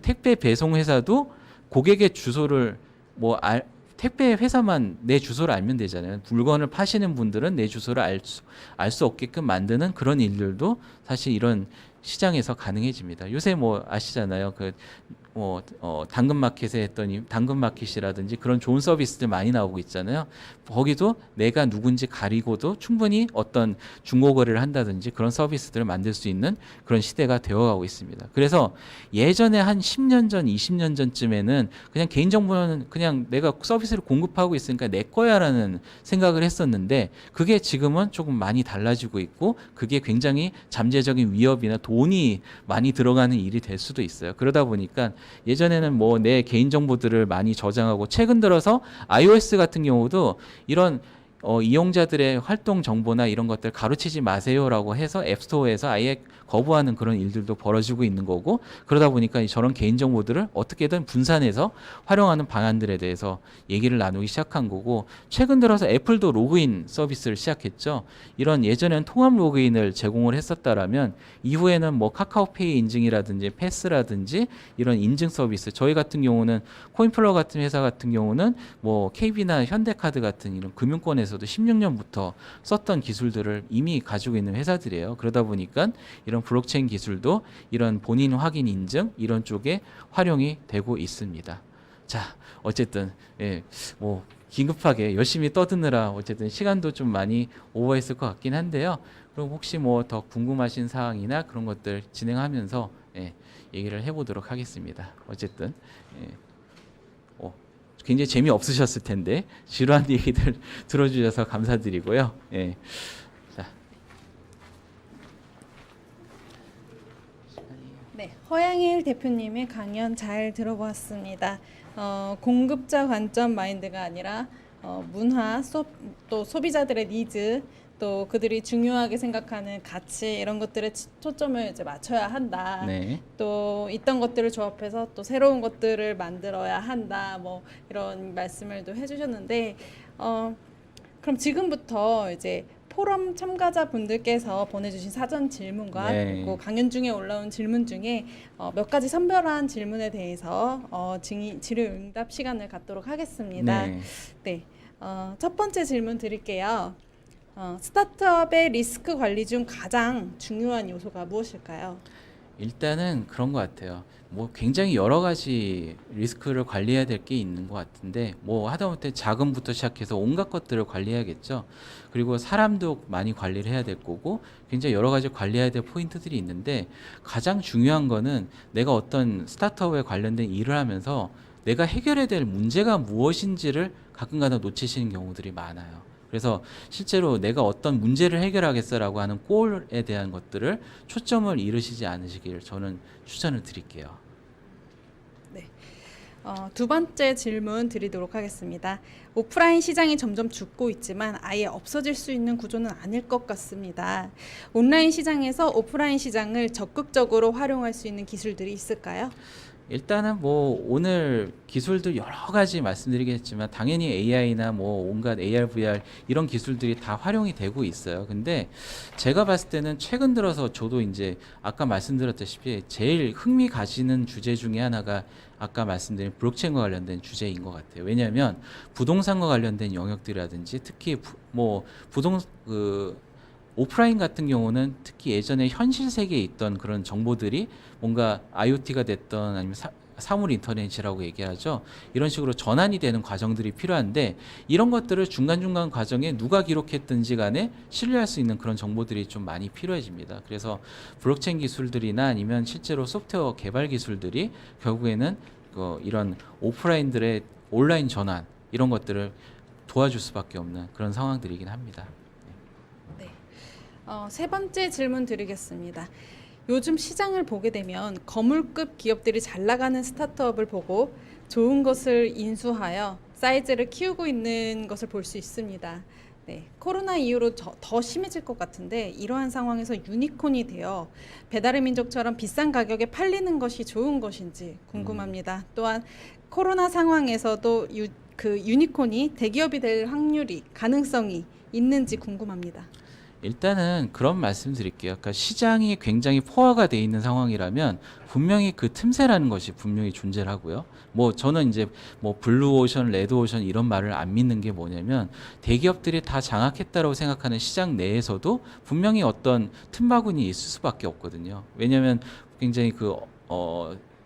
택배 배송 회사도 고객의 주소를 택배 회사만 내 주소를 알면 되잖아요. 물건을 파시는 분들은 내 주소를 알 수 없게끔 만드는 그런 일들도 사실 이런 시장에서 가능해집니다. 요새 아시잖아요. 당근마켓에 했더니 당근마켓이라든지 그런 좋은 서비스들 많이 나오고 있잖아요. 거기도 내가 누군지 가리고도 충분히 어떤 중고거래를 한다든지 그런 서비스들을 만들 수 있는 그런 시대가 되어가고 있습니다. 그래서 예전에 한 10년 전, 20년 전쯤에는 그냥 개인정보는 그냥 내가 서비스를 공급하고 있으니까 내 거야라는 생각을 했었는데, 그게 지금은 조금 많이 달라지고 있고, 그게 굉장히 잠재적인 위협이나 돈이 많이 들어가는 일이 될 수도 있어요. 그러다 보니까 예전에는 내 개인정보들을 많이 저장하고, 최근 들어서 iOS 같은 경우도 이런 이용자들의 활동 정보나 이런 것들 가로치지 마세요라고 해서 앱스토어에서 아예 거부하는 그런 일들도 벌어지고 있는 거고, 그러다 보니까 저런 개인정보들을 어떻게든 분산해서 활용하는 방안들에 대해서 얘기를 나누기 시작한 거고, 최근 들어서 애플도 로그인 서비스를 시작했죠. 이런 예전에는 통합 로그인을 제공을 했었다라면 이후에는 뭐 카카오페이 인증이라든지 패스라든지 이런 인증 서비스, 저희 같은 경우는 코인플러 같은 회사 같은 경우는 뭐 KB나 현대카드 같은 이런 금융권에서도 16년부터 썼던 기술들을 이미 가지고 있는 회사들이에요. 그러다 보니까 이런 블록체인 기술도 이런 본인 확인 인증 이런 쪽에 활용이 되고 있습니다. 자, 어쨌든 뭐 긴급하게 열심히 떠드느라 어쨌든 시간도 좀 많이 오버했을 것 같긴 한데요. 그럼 혹시 뭐 더 궁금하신 사항이나 그런 것들 진행하면서 얘기를 해보도록 하겠습니다. 어쨌든 굉장히 재미없으셨을 텐데 지루한 얘기들 들어주셔서 감사드리고요. 자. 네, 허양일 대표님의 강연 잘 들어보았습니다. 공급자 관점 마인드가 아니라 문화, 또 소비자들의 니즈, 또 그들이 중요하게 생각하는 가치 이런 것들에 초점을 이제 맞춰야 한다. 네. 또 있던 것들을 조합해서 또 새로운 것들을 만들어야 한다. 뭐 이런 말씀을 또 해주셨는데, 그럼 지금부터 이제 포럼 참가자분들께서 보내주신 사전 질문과 그리고 강연 중에 올라온 질문 중에 몇 가지 선별한 질문에 대해서 질의응답 시간을 갖도록 하겠습니다. 네. 첫 번째 질문 드릴게요. 스타트업의 리스크 관리 중 가장 중요한 요소가 무엇일까요? 일단은 그런 것 같아요. 뭐 굉장히 여러 가지 리스크를 관리해야 될 게 있는 것 같은데, 뭐 하다못해 자금부터 시작해서 온갖 것들을 관리해야겠죠. 그리고 사람도 많이 관리를 해야 될 거고, 굉장히 여러 가지 관리해야 될 포인트들이 있는데, 가장 중요한 거는 내가 어떤 스타트업에 관련된 일을 하면서 내가 해결해야 될 문제가 무엇인지를 가끔가다 놓치시는 경우들이 많아요. 그래서 실제로 내가 어떤 문제를 해결하겠어라고 하는 골에 대한 것들을 초점을 잃으시지 않으시길 저는 추천을 드릴게요. 네. 두 번째 질문 드리도록 하겠습니다. 오프라인 시장이 점점 죽고 있지만 아예 없어질 수 있는 구조는 아닐 것 같습니다. 온라인 시장에서 오프라인 시장을 적극적으로 활용할 수 있는 기술들이 있을까요? 일단은 뭐 오늘 기술들 여러 가지 말씀드리겠지만 당연히 AI나 뭐 온갖 AR, VR 이런 기술들이 다 활용이 되고 있어요. 근데 제가 봤을 때는 최근 들어서 저도 이제 아까 말씀드렸다시피 제일 흥미 가지는 주제 중에 하나가 아까 말씀드린 블록체인과 관련된 주제인 것 같아요. 왜냐하면 부동산과 관련된 영역들이라든지 특히 오프라인 같은 경우는 특히 예전에 현실 세계에 있던 그런 정보들이 뭔가 IoT가 됐던 아니면 사물 인터넷이라고 얘기하죠. 이런 식으로 전환이 되는 과정들이 필요한데, 이런 것들을 중간중간 과정에 누가 기록했든지 간에 신뢰할 수 있는 그런 정보들이 좀 많이 필요해집니다. 그래서 블록체인 기술들이나 아니면 실제로 소프트웨어 개발 기술들이 결국에는 이런 오프라인들의 온라인 전환 이런 것들을 도와줄 수밖에 없는 그런 상황들이긴 합니다. 세 번째 질문 드리겠습니다. 요즘 시장을 보게 되면 거물급 기업들이 잘 나가는 스타트업을 보고 좋은 것을 인수하여 사이즈를 키우고 있는 것을 볼 수 있습니다. 네, 코로나 이후로 더 심해질 것 같은데 이러한 상황에서 유니콘이 되어 배달의 민족처럼 비싼 가격에 팔리는 것이 좋은 것인지 궁금합니다. 또한 코로나 상황에서도 유니콘이 대기업이 될 가능성이 있는지 궁금합니다. 일단은 그런 말씀 드릴게요. 그러니까 시장이 굉장히 포화가 돼 있는 상황이라면 분명히 그 틈새라는 것이 분명히 존재를 하고요. 뭐 저는 이제 뭐 블루오션, 레드오션 이런 말을 안 믿는 게 뭐냐면, 대기업들이 다 장악했다라고 생각하는 시장 내에서도 분명히 어떤 틈바구니 있을 수밖에 없거든요. 왜냐하면 굉장히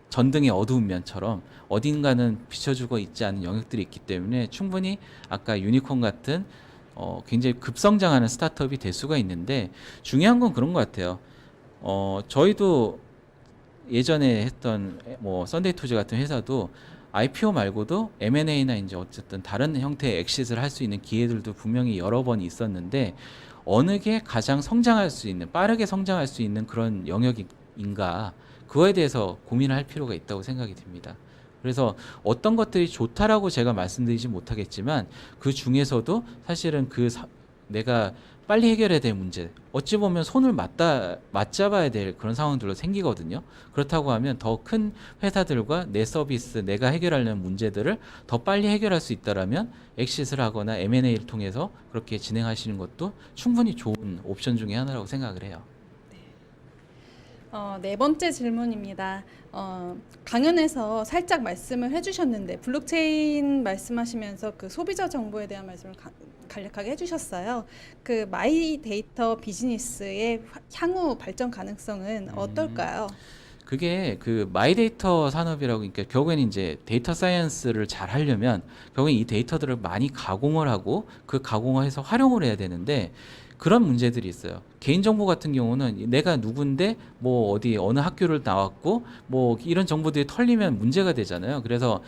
전등의 어두운 면처럼 어딘가는 비춰주고 있지 않은 영역들이 있기 때문에 충분히 아까 유니콘 같은 굉장히 급성장하는 스타트업이 될 수가 있는데, 중요한 건 그런 것 같아요. 저희도 예전에 했던 뭐 썬데이토즈 같은 회사도 IPO 말고도 M&A나 이제 어쨌든 다른 형태의 엑시트를 할 수 있는 기회들도 분명히 여러 번 있었는데, 어느 게 가장 성장할 수 있는, 빠르게 성장할 수 있는 그런 영역인가, 그거에 대해서 고민을 할 필요가 있다고 생각이 듭니다. 그래서 어떤 것들이 좋다라고 제가 말씀드리지 못하겠지만 그 중에서도 사실은 내가 빨리 해결해야 될 문제, 어찌 보면 손을 맞잡아야 될 그런 상황들로 생기거든요. 그렇다고 하면 더 큰 회사들과 내 서비스, 내가 해결하려는 문제들을 더 빨리 해결할 수 있다라면 엑시트를 하거나 M&A를 통해서 그렇게 진행하시는 것도 충분히 좋은 옵션 중에 하나라고 생각을 해요. 네 번째 질문입니다. 강연에서 살짝 말씀을 해주셨는데 블록체인 말씀하시면서 그 소비자 정보에 대한 말씀을 간략하게 해주셨어요. 그 마이 데이터 비즈니스의 향후 발전 가능성은 어떨까요? 그게 그 마이데이터 산업이라고, 그러니까 결국에는 이제 데이터 사이언스를 잘 하려면 결국엔 이 데이터들을 많이 가공을 하고 그 가공을 해서 활용을 해야 되는데 그런 문제들이 있어요. 개인정보 같은 경우는 내가 누군데 뭐 어디 어느 학교를 나왔고 뭐 이런 정보들이 털리면 문제가 되잖아요. 그래서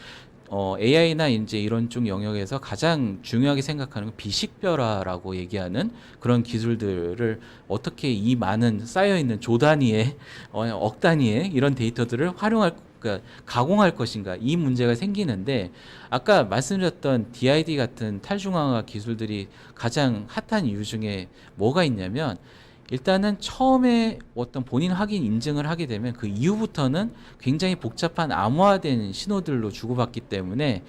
AI나 이제 이런 쪽 영역에서 가장 중요하게 생각하는 건 비식별화라고 얘기하는 그런 기술들을 어떻게 이 많은 쌓여 있는 조 단위의 억 단위의 이런 데이터들을 그러니까 가공할 것인가, 이 문제가 생기는데 아까 말씀드렸던 DID 같은 탈중앙화 기술들이 가장 핫한 이유 중에 뭐가 있냐면 일단은 처음에 어떤 본인 확인 인증을 하게 되면 그 이후부터는 굉장히 복잡한 암호화된 신호들로 주고받기 때문에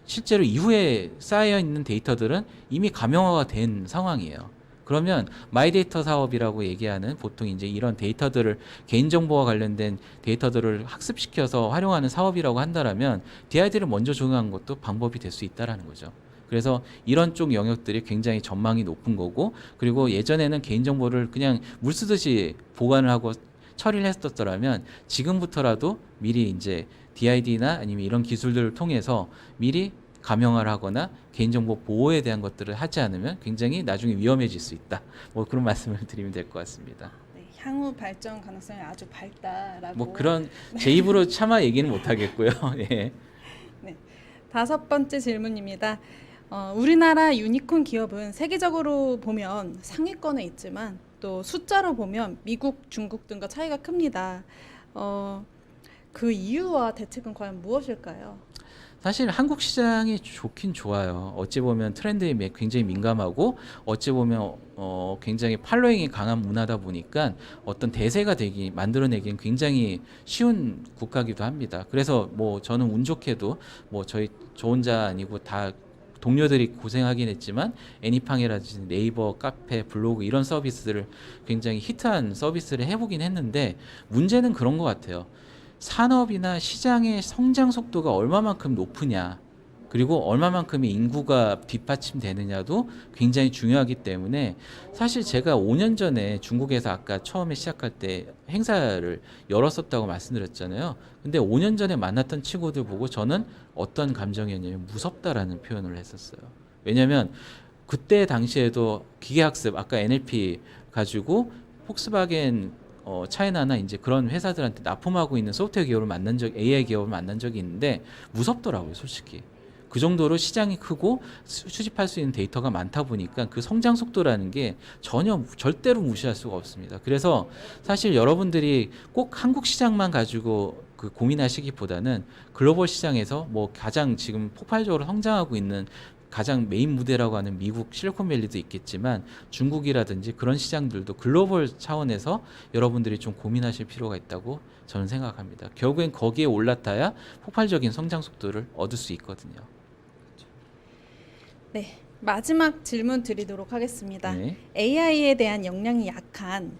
실제로 이후에 쌓여 있는 데이터들은 이미 가명화가 된 상황이에요. 그러면 마이데이터 사업이라고 얘기하는 보통 이제 이런 데이터들을 개인정보와 관련된 데이터들을 학습시켜서 활용하는 사업이라고 한다라면 DID를 먼저 적용하는 것도 방법이 될 수 있다라는 거죠. 그래서 이런 쪽 영역들이 굉장히 전망이 높은 거고, 그리고 예전에는 개인정보를 그냥 물 쓰듯이 보관을 하고 처리를 했었더라면 지금부터라도 미리 이제 DID나 아니면 이런 기술들을 통해서 미리 가명화를 하거나 개인정보 보호에 대한 것들을 하지 않으면 굉장히 나중에 위험해질 수 있다. 뭐 그런 말씀을 드리면 될 것 같습니다. 네, 향후 발전 가능성이 아주 밝다라고. 뭐 그런 제 입으로 차마 얘기는 못 하겠고요. 예. 네. 다섯 번째 질문입니다. 우리나라 유니콘 기업은 세계적으로 보면 상위권에 있지만 또 숫자로 보면 미국, 중국 등과 차이가 큽니다. 그 이유와 대책은 과연 무엇일까요? 사실 한국 시장이 좋긴 좋아요. 어찌 보면 트렌드에 굉장히 민감하고 어찌 보면 굉장히 팔로잉이 강한 문화다 보니까 어떤 대세가 만들어내기는 굉장히 쉬운 국가기도 합니다. 그래서 뭐 저는 운 좋게도 뭐 저 혼자 아니고 다 동료들이 고생하긴 했지만 애니팡이라든지 네이버, 카페, 블로그 이런 서비스들을 굉장히 히트한 서비스를 해보긴 했는데 문제는 그런 것 같아요. 산업이나 시장의 성장 속도가 얼마만큼 높으냐, 그리고 얼마만큼의 인구가 뒷받침되느냐도 굉장히 중요하기 때문에 사실 제가 5년 전에 중국에서 아까 처음에 시작할 때 행사를 열었었다고 말씀드렸잖아요. 근데 5년 전에 만났던 친구들 보고 저는 어떤 감정이었냐면 무섭다라는 표현을 했었어요. 왜냐하면 그때 당시에도 기계학습, 아까 NLP 가지고 폭스바겐 차이나나 이제 그런 회사들한테 납품하고 있는 소프트웨어 기업을 AI 기업을 만난 적이 있는데 무섭더라고요, 솔직히. 그 정도로 시장이 크고 수집할 수 있는 데이터가 많다 보니까 그 성장 속도라는 게 절대로 무시할 수가 없습니다. 그래서 사실 여러분들이 꼭 한국 시장만 가지고 그 고민하시기보다는 글로벌 시장에서 뭐 가장 지금 폭발적으로 성장하고 있는 가장 메인 무대라고 하는 미국 실리콘밸리도 있겠지만 중국이라든지 그런 시장들도 글로벌 차원에서 여러분들이 좀 고민하실 필요가 있다고 저는 생각합니다. 결국엔 거기에 올라타야 폭발적인 성장 속도를 얻을 수 있거든요. 네, 마지막 질문 드리도록 하겠습니다. 네. AI에 대한 역량이 약한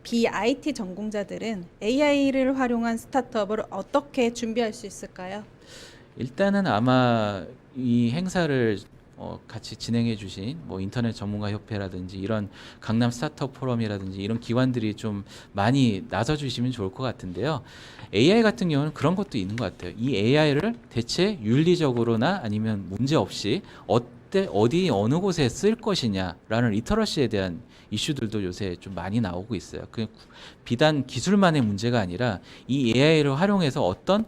BIT 전공자들은 AI를 활용한 스타트업을 어떻게 준비할 수 있을까요? 일단은 아마 이 행사를 같이 진행해 주신 뭐 인터넷 전문가 협회라든지 이런 강남 스타트업 포럼이라든지 이런 기관들이 좀 많이 나서 주시면 좋을 것 같은데요. AI 같은 경우는 그런 것도 있는 것 같아요. 이 AI를 대체 윤리적으로나 아니면 문제 없이 어디 어느 곳에 쓸 것이냐라는 리터러시에 대한 이슈들도 요새 좀 많이 나오고 있어요. 그 비단 기술만의 문제가 아니라 이 AI를 활용해서 어떤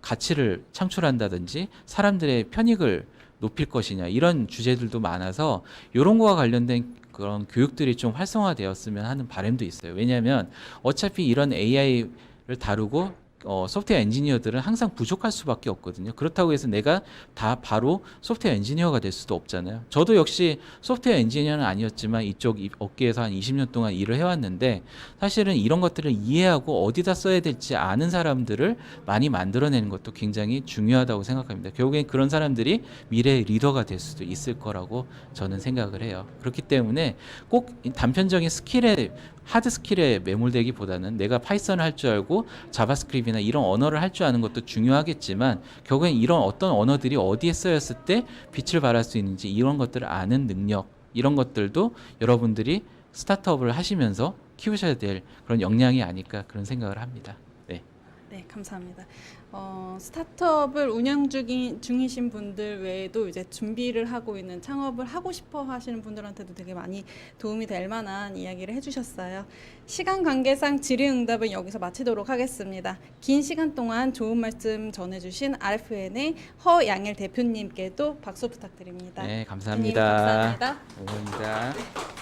가치를 창출한다든지 사람들의 편익을 높일 것이냐 이런 주제들도 많아서 이런 거와 관련된 그런 교육들이 좀 활성화되었으면 하는 바람도 있어요. 왜냐하면 어차피 이런 AI를 다루고 소프트웨어 엔지니어들은 항상 부족할 수밖에 없거든요. 그렇다고 해서 내가 다 바로 소프트웨어 엔지니어가 될 수도 없잖아요. 저도 역시 소프트웨어 엔지니어는 아니었지만 이쪽 업계에서 한 20년 동안 일을 해왔는데 사실은 이런 것들을 이해하고 어디다 써야 될지 아는 사람들을 많이 만들어내는 것도 굉장히 중요하다고 생각합니다. 결국엔 그런 사람들이 미래의 리더가 될 수도 있을 거라고 저는 생각을 해요. 그렇기 때문에 꼭 단편적인 스킬에 하드 스킬에 매몰되기보다는 내가 파이썬을 할 줄 알고 자바스크립트나 이런 언어를 할 줄 아는 것도 중요하겠지만 결국엔 이런 어떤 언어들이 어디에 쓰였을 때 빛을 발할 수 있는지 이런 것들을 아는 능력 이런 것들도 여러분들이 스타트업을 하시면서 키우셔야 될 그런 역량이 아닐까 그런 생각을 합니다. 네. 네, 감사합니다. 스타트업을 운영 중이신 분들 외에도 이제 준비를 하고 있는 창업을 하고 싶어 하시는 분들한테도 되게 많이 도움이 될 만한 이야기를 해주셨어요. 시간 관계상 질의응답은 여기서 마치도록 하겠습니다. 긴 시간 동안 좋은 말씀 전해주신 RFN의 허양일 대표님께도 박수 부탁드립니다. 네, 대표님, 감사합니다. 감사합니다. 감사합니다.